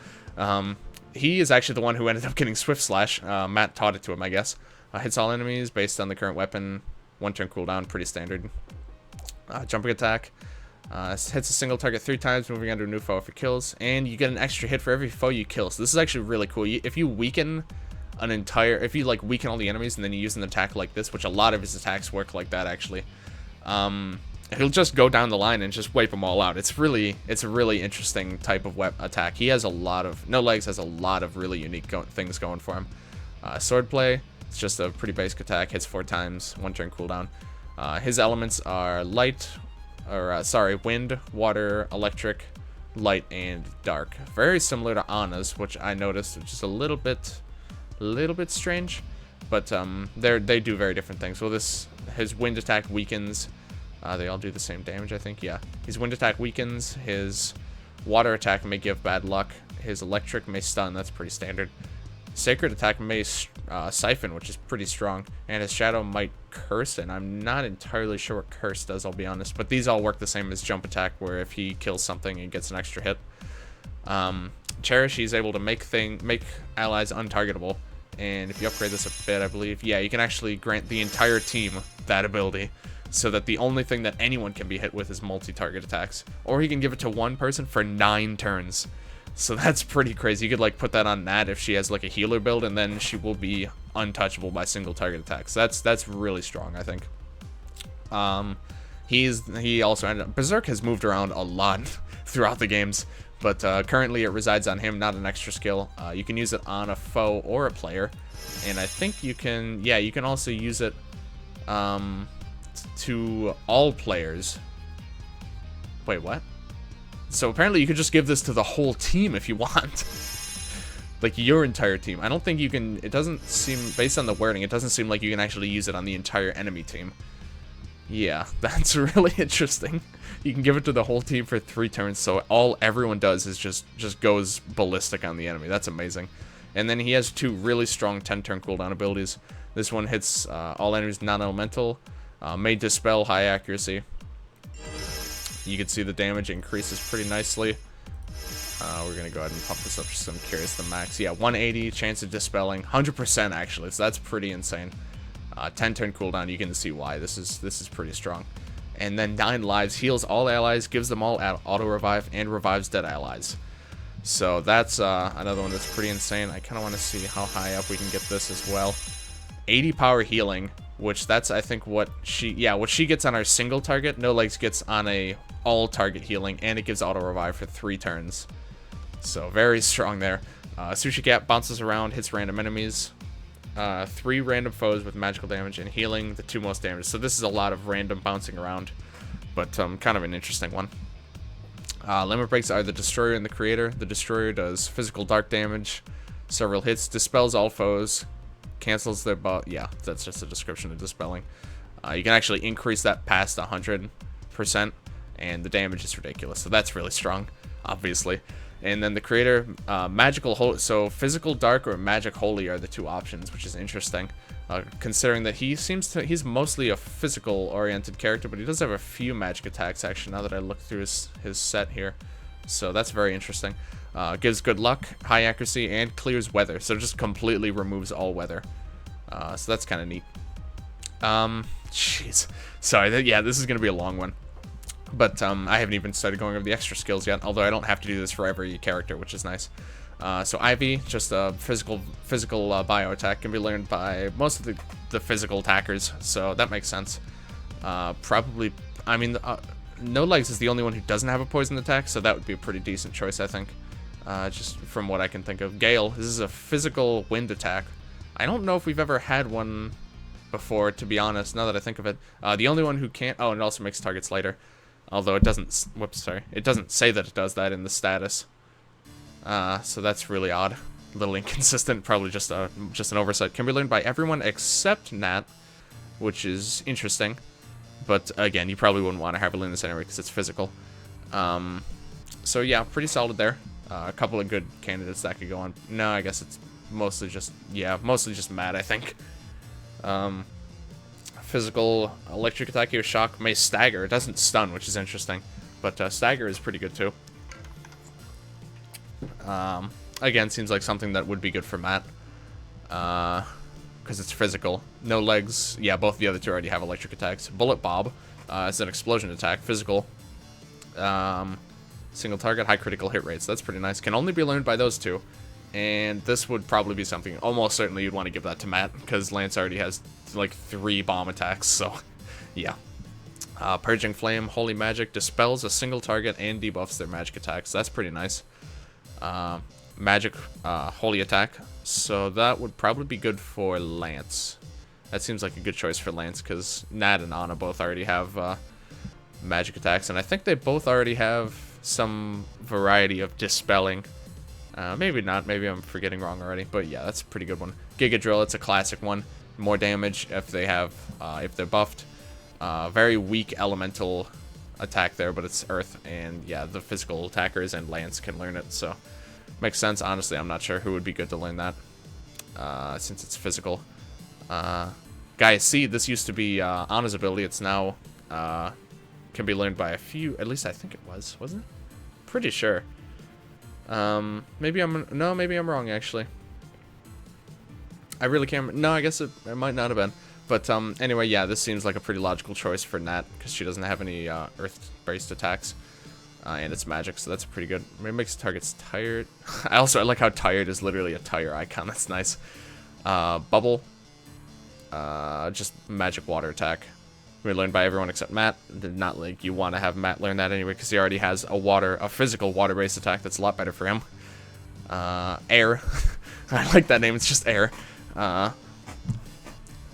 He is actually the one who ended up getting Swift Slash. Matt taught it to him, I guess. Hits all enemies based on the current weapon. 1-turn cooldown, pretty standard. Jumping attack. Hits a single target 3 times, moving under a new foe if it kills. And you get an extra hit for every foe you kill. So this is actually really cool. If you weaken if you like weaken all the enemies and then you use an attack like this, which a lot of his attacks work like that actually, he'll just go down the line and just wipe them all out. It's a really interesting type of attack. He has No Legs has a lot of really unique things going for him. Swordplay. It's just a pretty basic attack, hits 4 times, 1-turn cooldown. His elements are wind, water, electric, light and dark. Very similar to Anna's, which I noticed, which is a little bit strange. But they do very different things. Well, his wind attack weakens. They all do the same damage, I think. Yeah, his wind attack weakens. His water attack may give bad luck. His electric may stun. That's pretty standard. Sacred attack may siphon, which is pretty strong. And his shadow might curse, and I'm not entirely sure what curse does, I'll be honest. But these all work the same as jump attack, where if he kills something, he gets an extra hit. Cherish, he's able to make allies untargetable. And if you upgrade this a bit, I believe, yeah, you can actually grant the entire team that ability, so that the only thing that anyone can be hit with is multi-target attacks. Or he can give it to one person for 9 turns. So that's pretty crazy. You could like put that on Nat if she has like a healer build, and then she will be untouchable by single target attacks. That's really strong, I think. He also ended up, Berserk has moved around a lot throughout the games, but currently it resides on him, not an extra skill. You can use it on a foe or a player, and I think you can also use it to all players. Wait, what? So apparently you could just give this to the whole team if you want. Like your entire team. I don't think you can, it doesn't seem, based on the wording, it doesn't seem like you can actually use it on the entire enemy team. Yeah, that's really interesting. You can give it to the whole team for 3 turns, so everyone does is just goes ballistic on the enemy. That's amazing. And then he has 2 really strong 10-turn cooldown abilities. This one hits all enemies non-elemental, may dispel, high accuracy. You can see the damage increases pretty nicely. We're going to go ahead and pump this up just so I'm curious the max. Yeah, 180 chance of dispelling, 100% actually, so that's pretty insane. 10-turn cooldown, you can see why. This is pretty strong. And then 9 lives, heals all allies, gives them all auto-revive, and revives dead allies. So that's another one that's pretty insane. I kind of want to see how high up we can get this as well. 80 power healing, which that's, I think, what she gets on our single target. No Legs gets on a all-target healing, and it gives auto-revive for 3 turns. So very strong there. Sushi Cat bounces around, hits random enemies. 3 random foes with magical damage, and healing the 2 most damage. So this is a lot of random bouncing around, but kind of an interesting one. Limit breaks are the Destroyer and the Creator. The Destroyer does physical dark damage, several hits, dispels all foes, cancels their yeah, that's just a description of dispelling. You can actually increase that past 100%, and the damage is ridiculous. So that's really strong, obviously. And then the Creator, so physical dark or magic holy are the 2 options, which is interesting, considering that he's mostly a physical oriented character, but he does have a few magic attacks actually, now that I look through his set here. So that's very interesting. Gives good luck, high accuracy, and clears weather, so just completely removes all weather. So that's kind of neat. Jeez. Sorry, yeah, this is going to be a long one. But I haven't even started going over the extra skills yet, although I don't have to do this for every character, which is nice. So Ivy, just a physical bio attack, can be learned by most of the physical attackers, so that makes sense. Probably, I mean, No Legs is the only one who doesn't have a poison attack, so that would be a pretty decent choice, I think. Just from what I can think of. Gale, this is a physical wind attack. I don't know if we've ever had one before, to be honest, now that I think of it. The only one who can't, oh, and it also makes targets lighter. Although it doesn't, whoops, sorry. It doesn't say that it does that in the status. So that's really odd. A little inconsistent, probably just an oversight. Can be learned by everyone except Nat, which is interesting. But again, you probably wouldn't want to have her learn this anyway because it's physical. So yeah, pretty solid there. A couple of good candidates that could go on. No, I guess it's mostly just, yeah, mostly just Matt, I think. Physical electric attack or shock may stagger. It doesn't stun, which is interesting, but stagger is pretty good too. Again, seems like something that would be good for Matt, because it's physical. No Legs, yeah, both the other 2 already have electric attacks. Bullet Bob is an explosion attack, physical, single target, high critical hit rates. That's pretty nice. Can only be learned by those 2. And this would probably be something, almost certainly you'd want to give that to Matt, because Lance already has, like, 3 bomb attacks, so, yeah. Purging Flame, Holy Magic, dispels a single target and debuffs their magic attacks. That's pretty nice. Magic, Holy Attack, so that would probably be good for Lance. That seems like a good choice for Lance, because Nat and Anna both already have magic attacks, and I think they both already have some variety of dispelling. Maybe not. Maybe I'm forgetting wrong already. But yeah, that's a pretty good one. Giga Drill, it's a classic one. More damage if they have, if they're buffed. Very weak elemental attack there, but it's Earth. And yeah, the physical attackers and Lance can learn it. So makes sense. Honestly, I'm not sure who would be good to learn that. Since it's physical. Guys, see, this used to be Anna's ability. It's now can be learned by a few. At least I think it was, wasn't it? Pretty sure. Maybe I'm wrong actually. I really can't. No, I guess it might not have been. But anyway, yeah, this seems like a pretty logical choice for Nat because she doesn't have any Earth-based attacks, and it's magic, so that's pretty good. Maybe it makes targets tired. I like how tired is literally a tire icon. That's nice. Bubble. Just magic water attack. We learned by everyone except Matt. Not like you want to have Matt learn that anyway, because he already has a physical water-based attack that's a lot better for him. Air. I like that name. It's just air.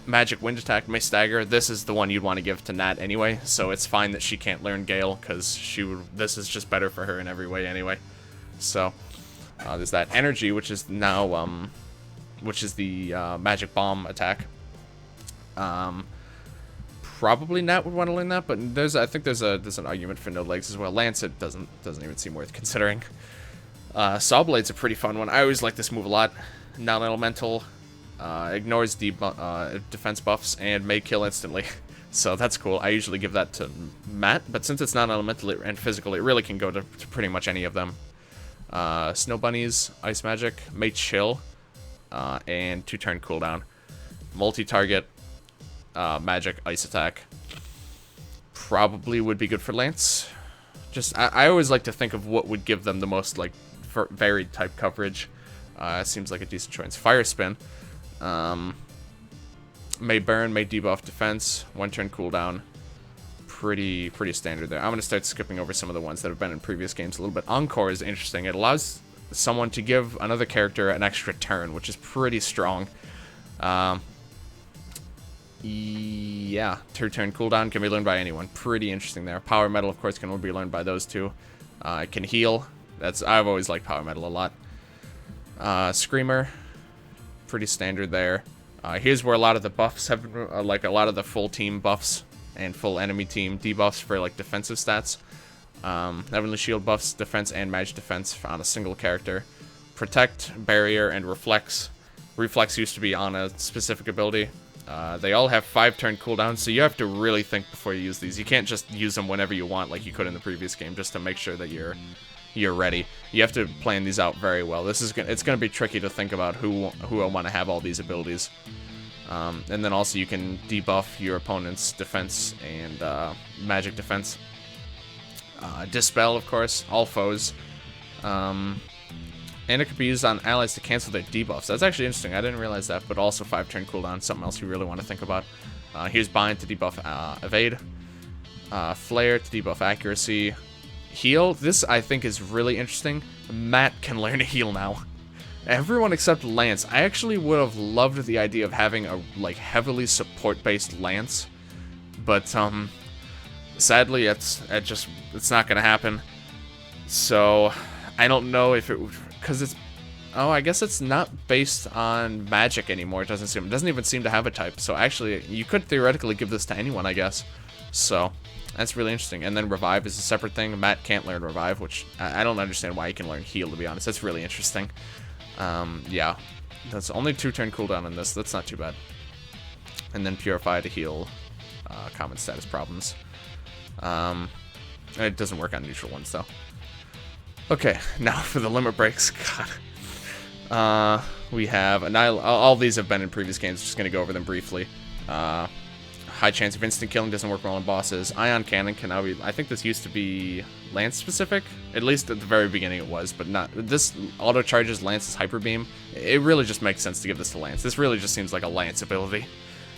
Magic wind attack may stagger. This is the one you'd want to give to Nat anyway, so it's fine that she can't learn Gale, because this is just better for her in every way anyway. So there's that energy, which is now which is the magic bomb attack. Probably Nat would want to learn that, but I think there's an argument for no legs as well. Lance, it doesn't even seem worth considering. Saw Blade's a pretty fun one. I always like this move a lot. Non-elemental, ignores defense buffs and may kill instantly. So that's cool. I usually give that to Matt, but since it's non-elemental and physical, it really can go to pretty much any of them. Snow Bunnies, Ice Magic, may chill, and 2-turn cooldown. Multi-target. Magic ice attack probably would be good for Lance. Just I always like to think of what would give them the most like varied type coverage. Seems like a decent choice. Fire Spin, may burn, may debuff defense, 1-turn cooldown. Pretty standard there. I'm gonna start skipping over some of the ones that have been in previous games a little bit. Encore is interesting. It allows someone to give another character an extra turn, which is pretty strong. Yeah, 2-turn cooldown can be learned by anyone. Pretty interesting there. Power Metal, of course, can only be learned by those two. It can heal. I've always liked Power Metal a lot. Screamer, pretty standard there. Here's where a lot of the buffs have, like a lot of the full team buffs and full enemy team debuffs for like defensive stats. Heavenly Shield buffs defense and magic defense on a single character. Protect, Barrier, and Reflex. Reflex used to be on a specific ability. They all have 5-turn cooldowns, so you have to really think before you use these. You can't just use them whenever you want like you could in the previous game just to make sure that you're ready. You have to plan these out very well. It's going to be tricky to think about who will want to have all these abilities. And then also you can debuff your opponent's defense and magic defense. Dispel, of course, all foes. And it could be used on allies to cancel their debuffs. That's actually interesting. I didn't realize that, but also 5-turn cooldown. Something else you really want to think about. Here's Bind to debuff Evade. Flare to debuff Accuracy. Heal. This, I think, is really interesting. Matt can learn to heal now. Everyone except Lance. I actually would have loved the idea of having a like heavily support-based Lance. But, sadly, it's not going to happen. So, I don't know if it would... Because it's... Oh, I guess it's not based on magic anymore. It doesn't even seem to have a type. So actually, you could theoretically give this to anyone, I guess. So, that's really interesting. And then Revive is a separate thing. Matt can't learn Revive, which I don't understand why he can learn Heal, to be honest. That's really interesting. Yeah. That's only 2-turn cooldown on this. That's not too bad. And then Purify to heal common status problems. It doesn't work on neutral ones, though. Okay, now for the limit breaks. God. We have all these have been in previous games. Just gonna go over them briefly. High chance of instant killing doesn't work well on bosses. Ion Cannon can now be... I think this used to be Lance specific. At least at the very beginning it was, but not... This auto charges Lance's Hyper Beam. It really just makes sense to give this to Lance. This really just seems like a Lance ability.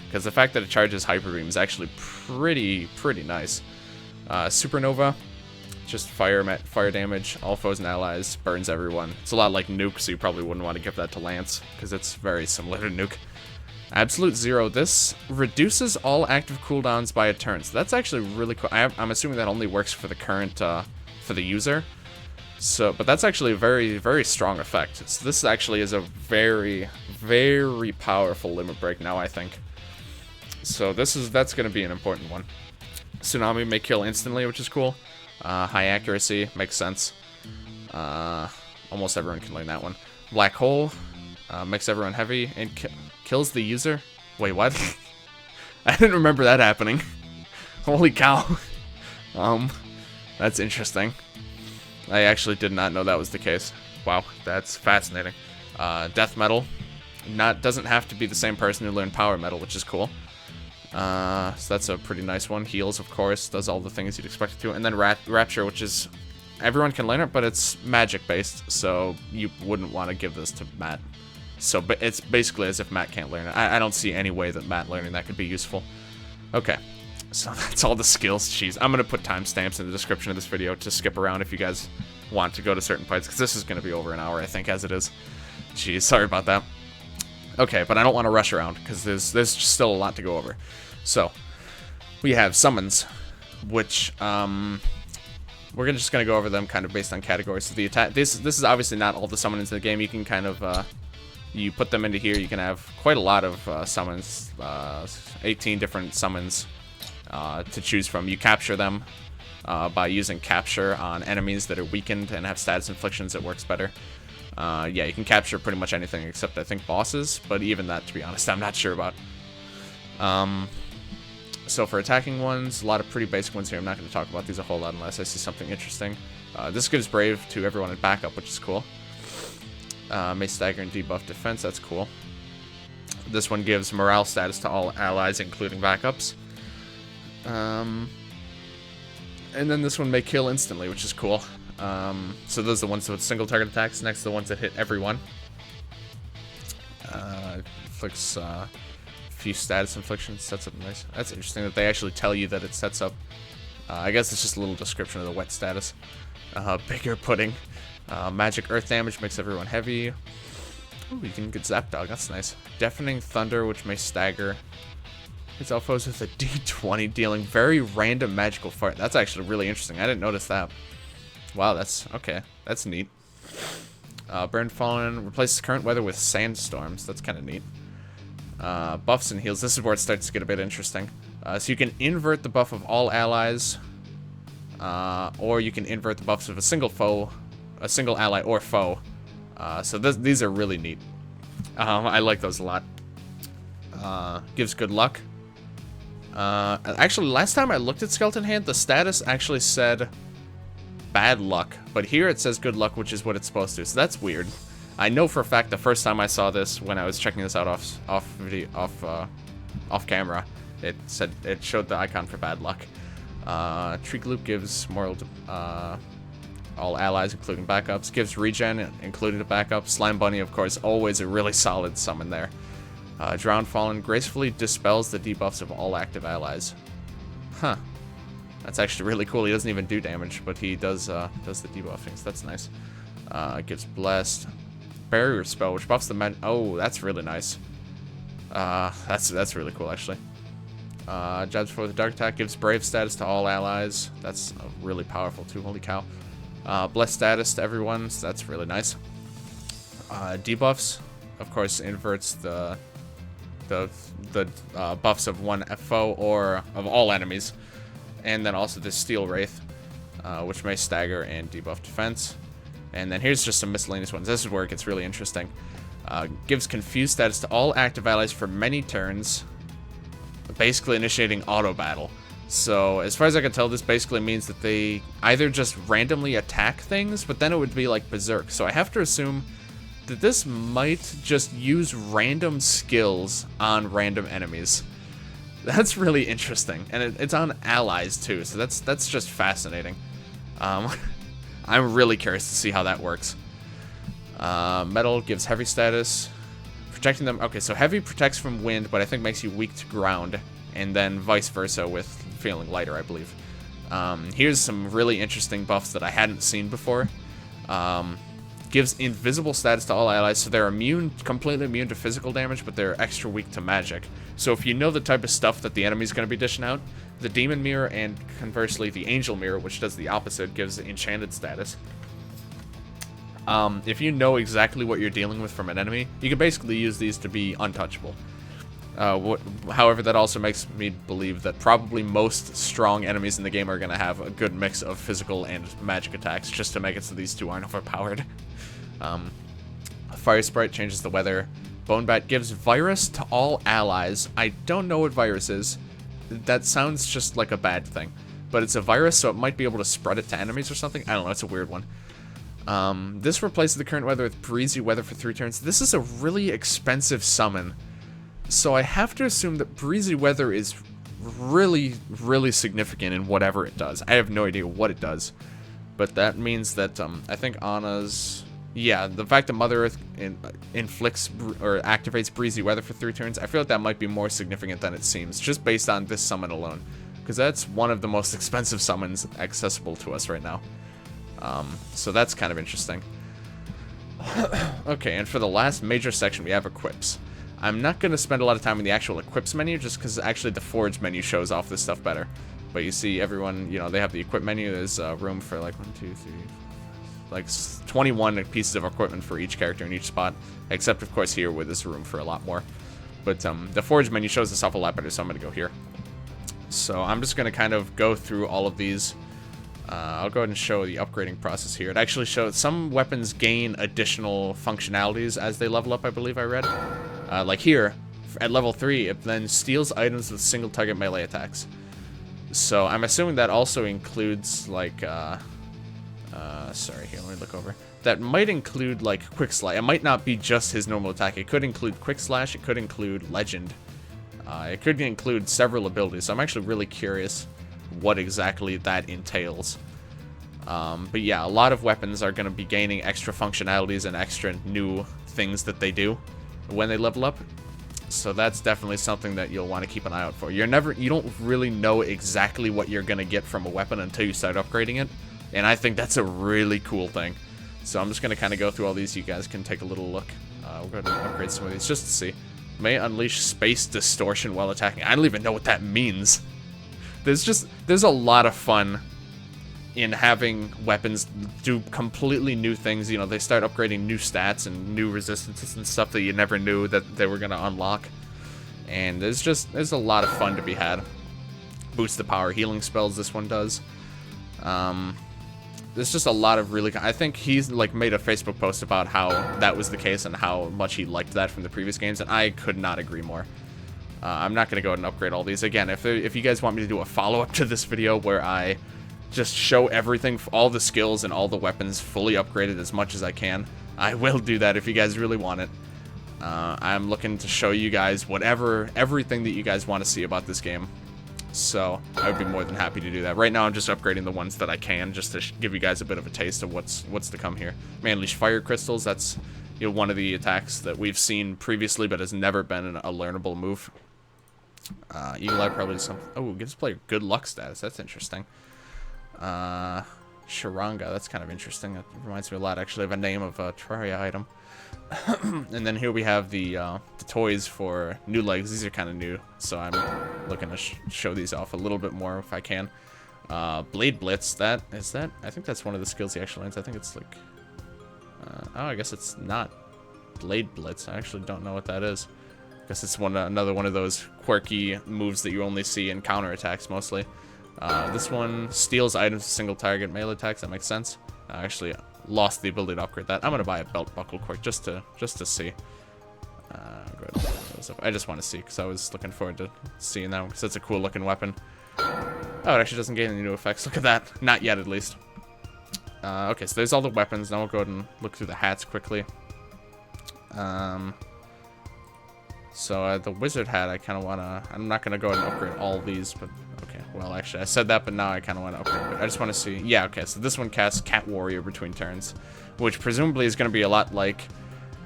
Because the fact that it charges Hyper Beam is actually pretty nice. Supernova. Just fire damage, all foes and allies, burns everyone. It's a lot like Nuke, so you probably wouldn't want to give that to Lance, because it's very similar to Nuke. Absolute Zero. This reduces all active cooldowns by a turn, so that's actually really cool. I'm assuming that only works for the current for the user. So, but that's actually a very, very strong effect. So this actually is a very, very powerful limit break now, I think. So that's going to be an important one. Tsunami may kill instantly, which is cool. High accuracy, makes sense. Almost everyone can learn that one. Black hole makes everyone heavy and kills the user. Wait, what? I didn't remember that happening. Holy cow. That's interesting. I actually did not know that was the case. Wow, that's fascinating. Death metal. Doesn't have to be the same person who learned power metal, which is cool. So that's a pretty nice one. Heals, of course, does all the things you'd expect it to. And then Rapture, which is... everyone can learn it, but it's magic-based, so you wouldn't want to give this to Matt. So but it's basically as if Matt can't learn it. I don't see any way that Matt learning that could be useful. Okay. So that's all the skills. Jeez, I'm going to put timestamps in the description of this video to skip around if you guys want to go to certain parts, because this is going to be over an hour, I think, as it is. Jeez, sorry about that. Okay, but I don't want to rush around, because there's still a lot to go over. So, we have summons, which, we're just going to go over them kind of based on categories. So the attack, this is obviously not all the summons in the game. You can kind of, you put them into here, you can have quite a lot of summons, 18 different summons. To choose from. You capture them by using capture on enemies that are weakened and have status inflictions. It works better. Yeah, you can capture pretty much anything except, I think, bosses, but even that, to be honest, I'm not sure about. So for attacking ones, a lot of pretty basic ones here. I'm not going to talk about these a whole lot unless I see something interesting. This gives Brave to everyone in backup, which is cool. May stagger and debuff defense, that's cool. This one gives morale status to all allies, including backups. And then this one may kill instantly, which is cool. So those are the ones with single target attacks. Next, the ones that hit everyone. Inflicts a few status inflictions. Sets up nice. That's interesting that they actually tell you that it sets up. I guess it's just a little description of the wet status. Bigger pudding. Magic earth damage makes everyone heavy. Ooh, you can get Zap Dog. That's nice. Deafening thunder, which may stagger. Hits all foes with a D20, dealing very random magical fart. That's actually really interesting. I didn't notice that. Wow, that's... okay. That's neat. Burn Fallen replaces current weather with sandstorms. That's kind of neat. Buffs and heals. This is where it starts to get a bit interesting. So you can invert the buff of all allies. Or you can invert the buffs of a single foe. A single ally or foe. So these are really neat. I like those a lot. Gives good luck. Actually, last time I looked at Skeleton Hand, the status actually said bad luck, but here it says good luck, which is what it's supposed to. So that's weird. I know for a fact the first time I saw this, when I was checking this out off camera, it showed the icon for bad luck. Treak Loop gives moral to all allies, including backups. Gives regen, including the backup. Slime Bunny, of course, always a really solid summon there. Drown Fallen gracefully dispels the debuffs of all active allies. Huh. That's actually really cool. He doesn't even do damage, but he does the debuffing, so that's nice. Gives Blessed. Barrier Spell, which buffs the men. Oh, that's really nice. That's really cool, actually. Jabs for the Dark Attack gives Brave status to all allies. That's really powerful, too. Holy cow. Blessed status to everyone, so that's really nice. Debuffs, of course, inverts the buffs of one foe or of all enemies, and then also the Steel Wraith, which may stagger and debuff defense. And then here's just some miscellaneous ones. This is where it gets really interesting. Gives Confused status to all active allies for many turns, basically initiating auto battle. So as far as I can tell, this basically means that they either just randomly attack things, but then it would be like Berserk. So I have to assume that this might just use random skills on random enemies. That's really interesting, and it's on allies too, so that's just fascinating. I'm really curious to see how that works. Metal gives heavy status, protecting them. Okay, so heavy protects from wind, but I think makes you weak to ground, and then vice versa with feeling lighter, I believe. Here's some really interesting buffs that I hadn't seen before. gives invisible status to all allies, so they're completely immune to physical damage, but they're extra weak to magic. So if you know the type of stuff that the enemy's going to be dishing out, the Demon Mirror and conversely the Angel Mirror, which does the opposite, gives enchanted status. If you know exactly what you're dealing with from an enemy, you can basically use these to be untouchable. However, that also makes me believe that probably most strong enemies in the game are going to have a good mix of physical and magic attacks, just to make it so these two aren't overpowered. Fire Sprite changes the weather. Bone Bat gives virus to all allies. I don't know what virus is. That sounds just like a bad thing. But it's a virus, so it might be able to spread it to enemies or something. I don't know, it's a weird one. This replaces the current weather with breezy weather for 3 turns. This is a really expensive summon. So I have to assume that breezy weather is really, really significant in whatever it does. I have no idea what it does. But that means that, I think Anna's... Yeah, the fact that Mother Earth inflicts or activates breezy weather for 3 turns, I feel like that might be more significant than it seems, just based on this summon alone. Because that's one of the most expensive summons accessible to us right now. So that's kind of interesting. Okay, and for the last major section, we have equips. I'm not going to spend a lot of time in the actual equips menu, just because actually the forge menu shows off this stuff better. But you see everyone, you know, they have the equip menu. There's room for like 1, 2, 3, like 21 pieces of equipment for each character in each spot. Except, of course, here where there's room for a lot more. But the forge menu shows this off a lot better, so I'm going to go here. So I'm just going to kind of go through all of these. I'll go ahead and show the upgrading process here. It actually shows some weapons gain additional functionalities as they level up, I believe I read. Like here, at level 3, it then steals items with single target melee attacks. So I'm assuming that also includes, like, sorry, here, let me look over. That might include, like, Quick Slash. It might not be just his normal attack. It could include Quick Slash. It could include Legend. It could include several abilities. So I'm actually really curious what exactly that entails. But yeah, a lot of weapons are going to be gaining extra functionalities and extra new things that they do when they level up. So that's definitely something that you'll want to keep an eye out for. You don't really know exactly what you're going to get from a weapon until you start upgrading it. And I think that's a really cool thing. So I'm just going to kind of go through all these. You guys can take a little look. We're going to upgrade some of these just to see. May unleash space distortion while attacking. I don't even know what that means. There's a lot of fun in having weapons do completely new things. You know, they start upgrading new stats and new resistances and stuff that you never knew that they were going to unlock. And there's a lot of fun to be had. Boosts the power healing spells this one does. There's just a lot of really... I think he's like made a Facebook post about how that was the case and how much he liked that from the previous games, and I could not agree more. I'm not going to go ahead and upgrade all these. Again, if you guys want me to do a follow-up to this video where I just show everything, all the skills and all the weapons fully upgraded as much as I can, I will do that if you guys really want it. I'm looking to show you guys everything that you guys want to see about this game. So I would be more than happy to do that. Right now I'm just upgrading the ones that I can, just to give you guys a bit of a taste of what's to come here. May unleash fire crystals. That's, you know, one of the attacks that we've seen previously but has never been a learnable move. Eagle Eye probably does something. Oh, gives player good luck status. That's interesting. Sharanga. That's kind of interesting. That reminds me a lot, actually, of a name of a Terraria item. And then here we have the toys for new legs. These are kind of new, so I'm looking to show these off a little bit more if I can. Blade Blitz. I think that's one of the skills he actually learns. I think it's like... oh, I guess it's not Blade Blitz. I actually don't know what that is. I guess it's another one of those quirky moves that you only see in counterattacks mostly. This one steals items with single target melee attacks. That makes sense. I actually lost the ability to upgrade that. I'm gonna buy a belt buckle quick just to see. Go ahead and put those up. I just want to see because I was looking forward to seeing that one because it's a cool looking weapon. Oh, it actually doesn't gain any new effects. Look at that. Not yet, at least. Okay, so there's all the weapons. Now we'll go ahead and look through the hats quickly. So the wizard hat, I kind of want to... I'm not going to go ahead and upgrade all these, but... Okay, well, actually, I said that, but now I kind of want to upgrade it. I just want to see... Yeah, okay, so this one casts Cat Warrior between turns, which presumably is going to be a lot like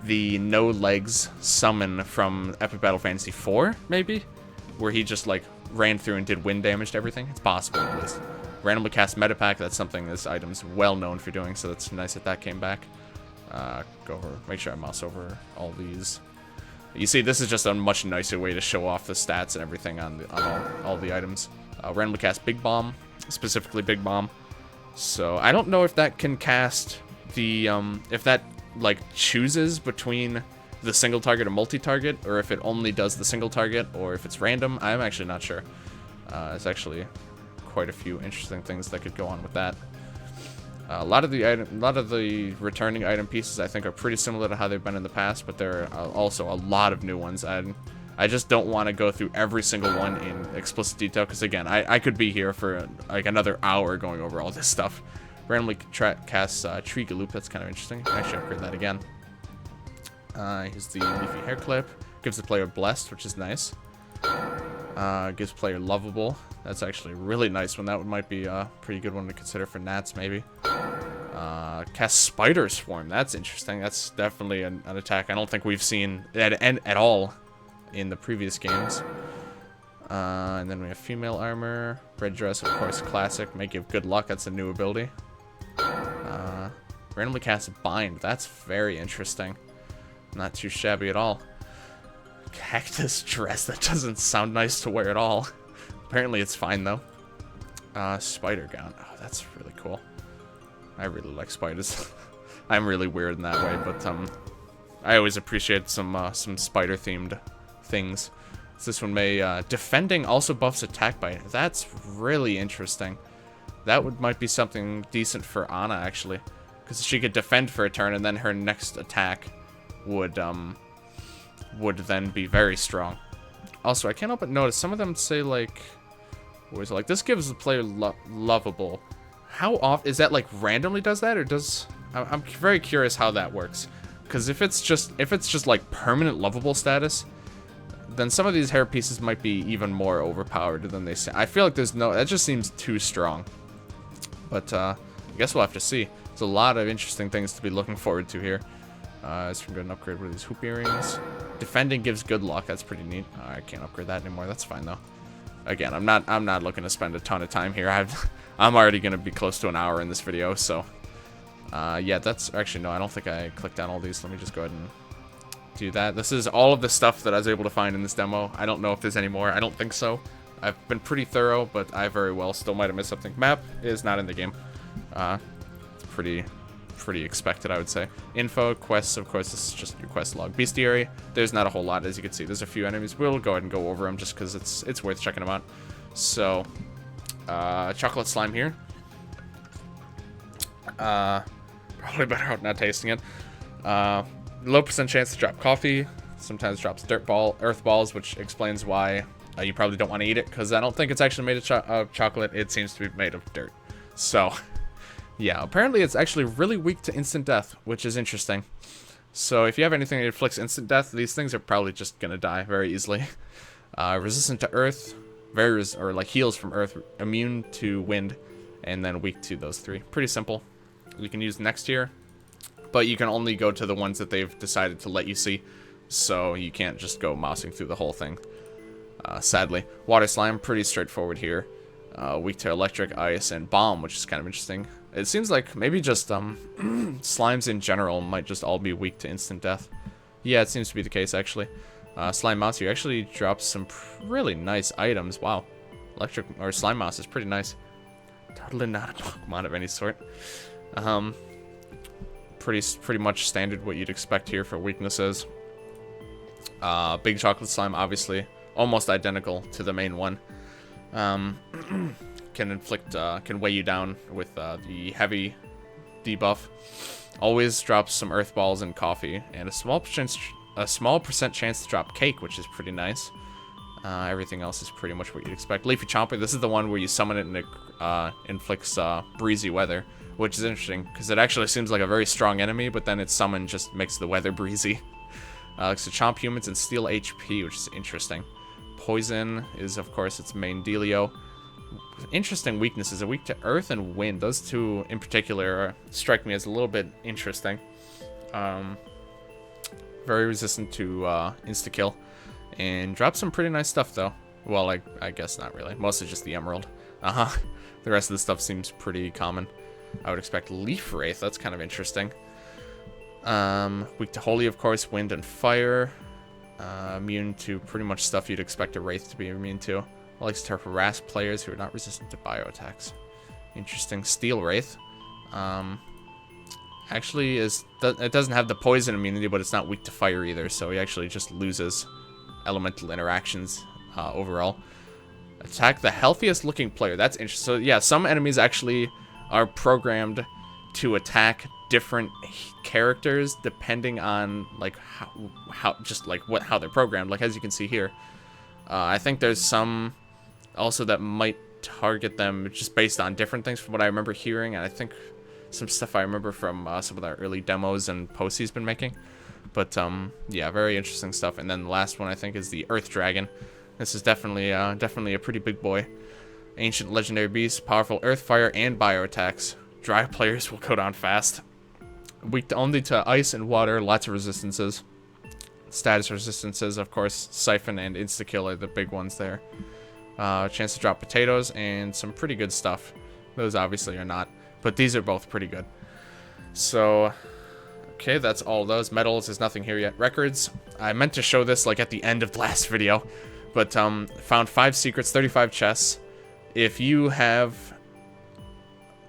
the No Legs summon from Epic Battle Fantasy 4, maybe? Where he just, like, ran through and did wind damage to everything. It's possible, at least. Randomly cast Metapack, that's something this item's well known for doing, so that's nice that that came back. Go over, make sure I mouse over all these. You see, this is just a much nicer way to show off the stats and everything on all the items. Randomly cast Big Bomb, specifically Big Bomb. So I don't know if that can cast the if that like chooses between the single target or multi-target, or if it only does the single target, or if it's random. I'm actually not sure. There's actually quite a few interesting things that could go on with that. A lot of the returning item pieces I think are pretty similar to how they've been in the past, but there are also a lot of new ones. I just don't want to go through every single one in explicit detail, because again, I could be here for like another hour going over all this stuff. Randomly casts Tree Galoop, that's kind of interesting. Actually, upgrade that again. Here's the Leafy Hair Clip. Gives the player Blessed, which is nice. Gives player Lovable. That's actually a really nice one. That might be a pretty good one to consider for Nats, maybe. Cast Spider Swarm. That's interesting. That's definitely an attack I don't think we've seen at all in the previous games. And then we have Female Armor. Red Dress, of course, classic. May give good luck. That's a new ability. Randomly cast Bind. That's very interesting. Not too shabby at all. Cactus Dress. That doesn't sound nice to wear at all. Apparently it's fine, though. Spider Gown. Oh, that's really cool. I really like spiders. I'm really weird in that way, but I always appreciate some spider-themed things. So this one may... Defending also buffs attack by... That's really interesting. That might be something decent for Ana, actually. Because she could defend for a turn, and then her next attack would then be very strong. Also, I can't help but notice some of them say, like... What is it? Like, this gives the player Lovable. How often... Is that, like, randomly does that, or does... I'm very curious how that works. Because if it's just, like, permanent Lovable status, then some of these hair pieces might be even more overpowered than they say. I feel like there's no... That just seems too strong. But, I guess we'll have to see. There's a lot of interesting things to be looking forward to here. It's from an upgrade with these hoop earrings. Defending gives good luck. That's pretty neat. I can't upgrade that anymore. That's fine though. Again, I'm not looking to spend a ton of time here. I'm already gonna be close to an hour in this video. So, yeah, that's actually no. I don't think I clicked on all these. Let me just go ahead and do that. This is all of the stuff that I was able to find in this demo. I don't know if there's any more. I don't think so. I've been pretty thorough, but I very well still might have missed something. Map is not in the game. It's pretty expected, I would say. Info, quests, of course, this is just your quest log. Bestiary, there's not a whole lot, as you can see. There's a few enemies. We'll go ahead and go over them just because it's worth checking them out. So, chocolate slime here. Probably better out not tasting it. Low % chance to drop coffee. Sometimes drops earth balls, which explains why you probably don't want to eat it, because I don't think it's actually made of chocolate. It seems to be made of dirt. So... Yeah, apparently it's actually really weak to instant death, which is interesting. So if you have anything that inflicts instant death, these things are probably just gonna die very easily. Resistant to earth, or like heals from earth, immune to wind, and then weak to those three. Pretty simple. You can use next tier, but you can only go to the ones that they've decided to let you see. So you can't just go mousing through the whole thing. Sadly. Water slime, pretty straightforward here. Weak to electric, ice, and bomb, which is kind of interesting. It seems like maybe just slimes in general might just all be weak to instant death. Yeah, it seems to be the case, actually. Slime mouse, you actually dropped some really nice items. Wow. Electric or slime mouse is pretty nice. Totally not a Pokemon of any sort. Pretty much standard what you'd expect here for weaknesses. Big chocolate slime, obviously, almost identical to the main one. Can weigh you down with the heavy debuff. Always drops some earth balls and coffee, and a small percent chance to drop cake, which is pretty nice. Everything else is pretty much what you'd expect. Leafy Chomper, this is the one where you summon it and it inflicts breezy weather, which is interesting because it actually seems like a very strong enemy, but then its summon just makes the weather breezy. Likes to chomp humans and steal HP, which is interesting. Poison is, of course, its main dealio. Interesting weaknesses. A weak to earth and wind. Those two in particular strike me as a little bit interesting. Very resistant to insta-kill. And drops some pretty nice stuff, though. Well, I guess not really. Mostly just the emerald. The rest of the stuff seems pretty common. I would expect Leaf Wraith. That's kind of interesting. Weak to Holy, of course, Wind and Fire. Immune to pretty much stuff you'd expect a Wraith to be immune to. Likes to harass players who are not resistant to bio attacks. Interesting. Steel Wraith. Actually, it doesn't have the poison immunity, but it's not weak to fire either, so he actually just loses elemental interactions overall. Attack the healthiest looking player. That's interesting. So yeah, some enemies actually are programmed to attack different characters depending on like how they're programmed. Like as you can see here, I think there's some also that might target them just based on different things from what I remember hearing, and I think some stuff I remember from some of the early demos and posts he's been making. But yeah, very interesting stuff. And then the last one I think is the Earth Dragon. This is definitely a pretty big boy. Ancient legendary beast, powerful earth, fire, and bio attacks. Dry players will go down fast. Weak only to ice and water, lots of resistances. Status resistances, of course, Siphon and Insta-Kill are the big ones there. Chance to drop potatoes and some pretty good stuff. Those obviously are not, but these are both pretty good. So, okay, that's all those. Medals, there's nothing here yet. Records, I meant to show this like at the end of the last video, but found 5 secrets, 35 chests. If you have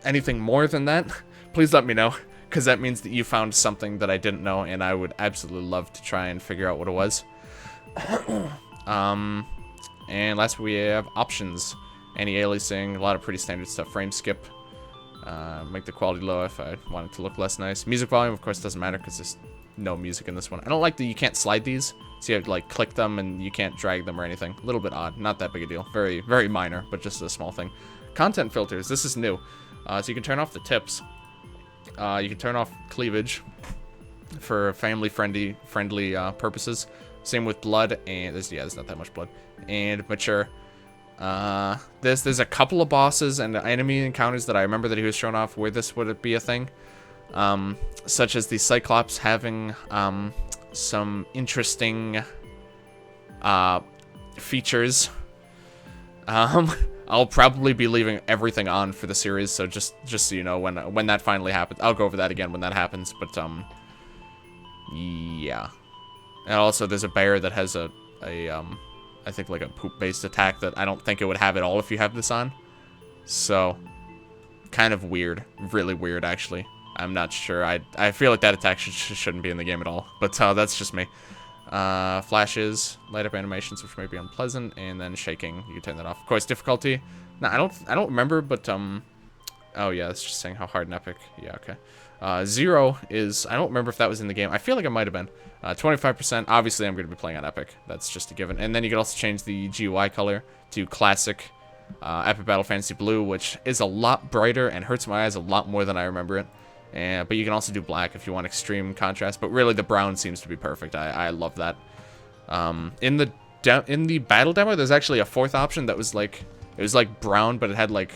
anything more than that, please let me know, because that means that you found something that I didn't know, and I would absolutely love to try and figure out what it was. And last we have options. Anti-aliasing, a lot of pretty standard stuff. Frame skip. Make the quality low if I want it to look less nice. Music volume, of course, doesn't matter because there's no music in this one. I don't like that you can't slide these. So you have to like click them and you can't drag them or anything. A little bit odd. Not that big a deal. Very, very minor, but just a small thing. Content filters. This is new. So you can turn off the tips. You can turn off cleavage for family-friendly purposes. Same with blood, and there's not that much blood. And mature. There's a couple of bosses and enemy encounters that I remember that he was showing off where this would be a thing. Such as the Cyclops having some interesting features. I'll probably be leaving everything on for the series, so just so you know, when that finally happens, I'll go over that again when that happens. But yeah. And also, there's a bear that has I think like a poop-based attack that I don't think it would have at all if you have this on. So, kind of weird, really weird actually. I'm not sure. I feel like that attack shouldn't be in the game at all. But that's just me. Flashes, light up animations, which may be unpleasant, and then shaking. You can turn that off. Of course, difficulty. No, I don't remember, but oh yeah, it's just saying how hard and epic. Yeah, okay. 0 is, I don't remember if that was in the game. I feel like it might have been. 25%. Obviously, I'm going to be playing on epic. That's just a given. And then you can also change the GUI color to classic Epic Battle Fantasy Blue, which is a lot brighter and hurts my eyes a lot more than I remember it. But you can also do black if you want extreme contrast. But really, the brown seems to be perfect. I love that. In the battle demo, there's actually a 4th option that was like, it was like brown, but it had like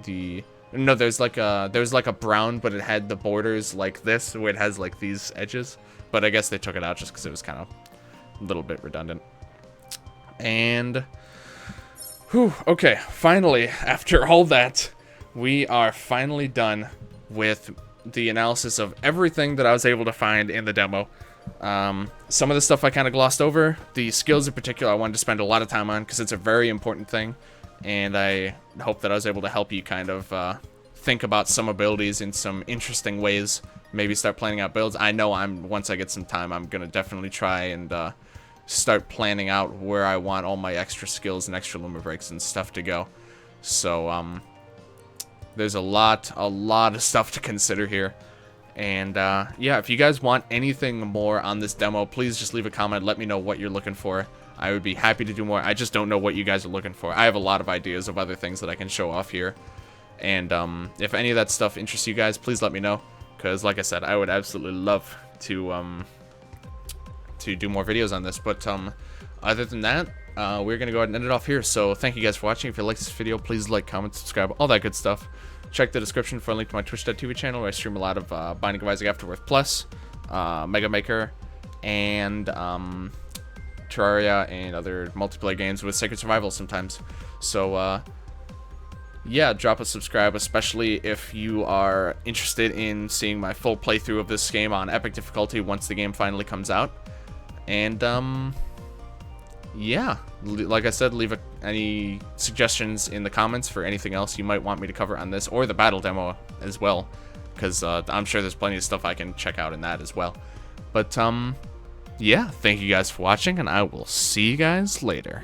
the... No, there's like a brown, but it had the borders like this, where it has like these edges. But I guess they took it out just because it was kind of a little bit redundant. And, whew, okay, finally, after all that, we are finally done with the analysis of everything that I was able to find in the demo. Some of the stuff I kind of glossed over. The skills in particular I wanted to spend a lot of time on because it's a very important thing. And I hope that I was able to help you kind of think about some abilities in some interesting ways. Maybe start planning out builds. I know once I get some time, I'm going to definitely try and start planning out where I want all my extra skills and extra limit breaks and stuff to go. So, there's a lot of stuff to consider here. And, yeah, if you guys want anything more on this demo, please just leave a comment. Let me know what you're looking for. I would be happy to do more. I just don't know what you guys are looking for. I have a lot of ideas of other things that I can show off here. And if any of that stuff interests you guys, please let me know. Because, like I said, I would absolutely love to do more videos on this. But other than that, we're going to go ahead and end it off here. So thank you guys for watching. If you like this video, please like, comment, subscribe, all that good stuff. Check the description for a link to my Twitch.tv channel where I stream a lot of Binding of Isaac Afterworth Plus, Mega Maker, and Terraria, and other multiplayer games with Sacred Survival sometimes. So, yeah, drop a subscribe, especially if you are interested in seeing my full playthrough of this game on epic difficulty once the game finally comes out. And, yeah, like I said, leave any suggestions in the comments for anything else you might want me to cover on this, or the battle demo as well, because I'm sure there's plenty of stuff I can check out in that as well. But, yeah, thank you guys for watching, and I will see you guys later.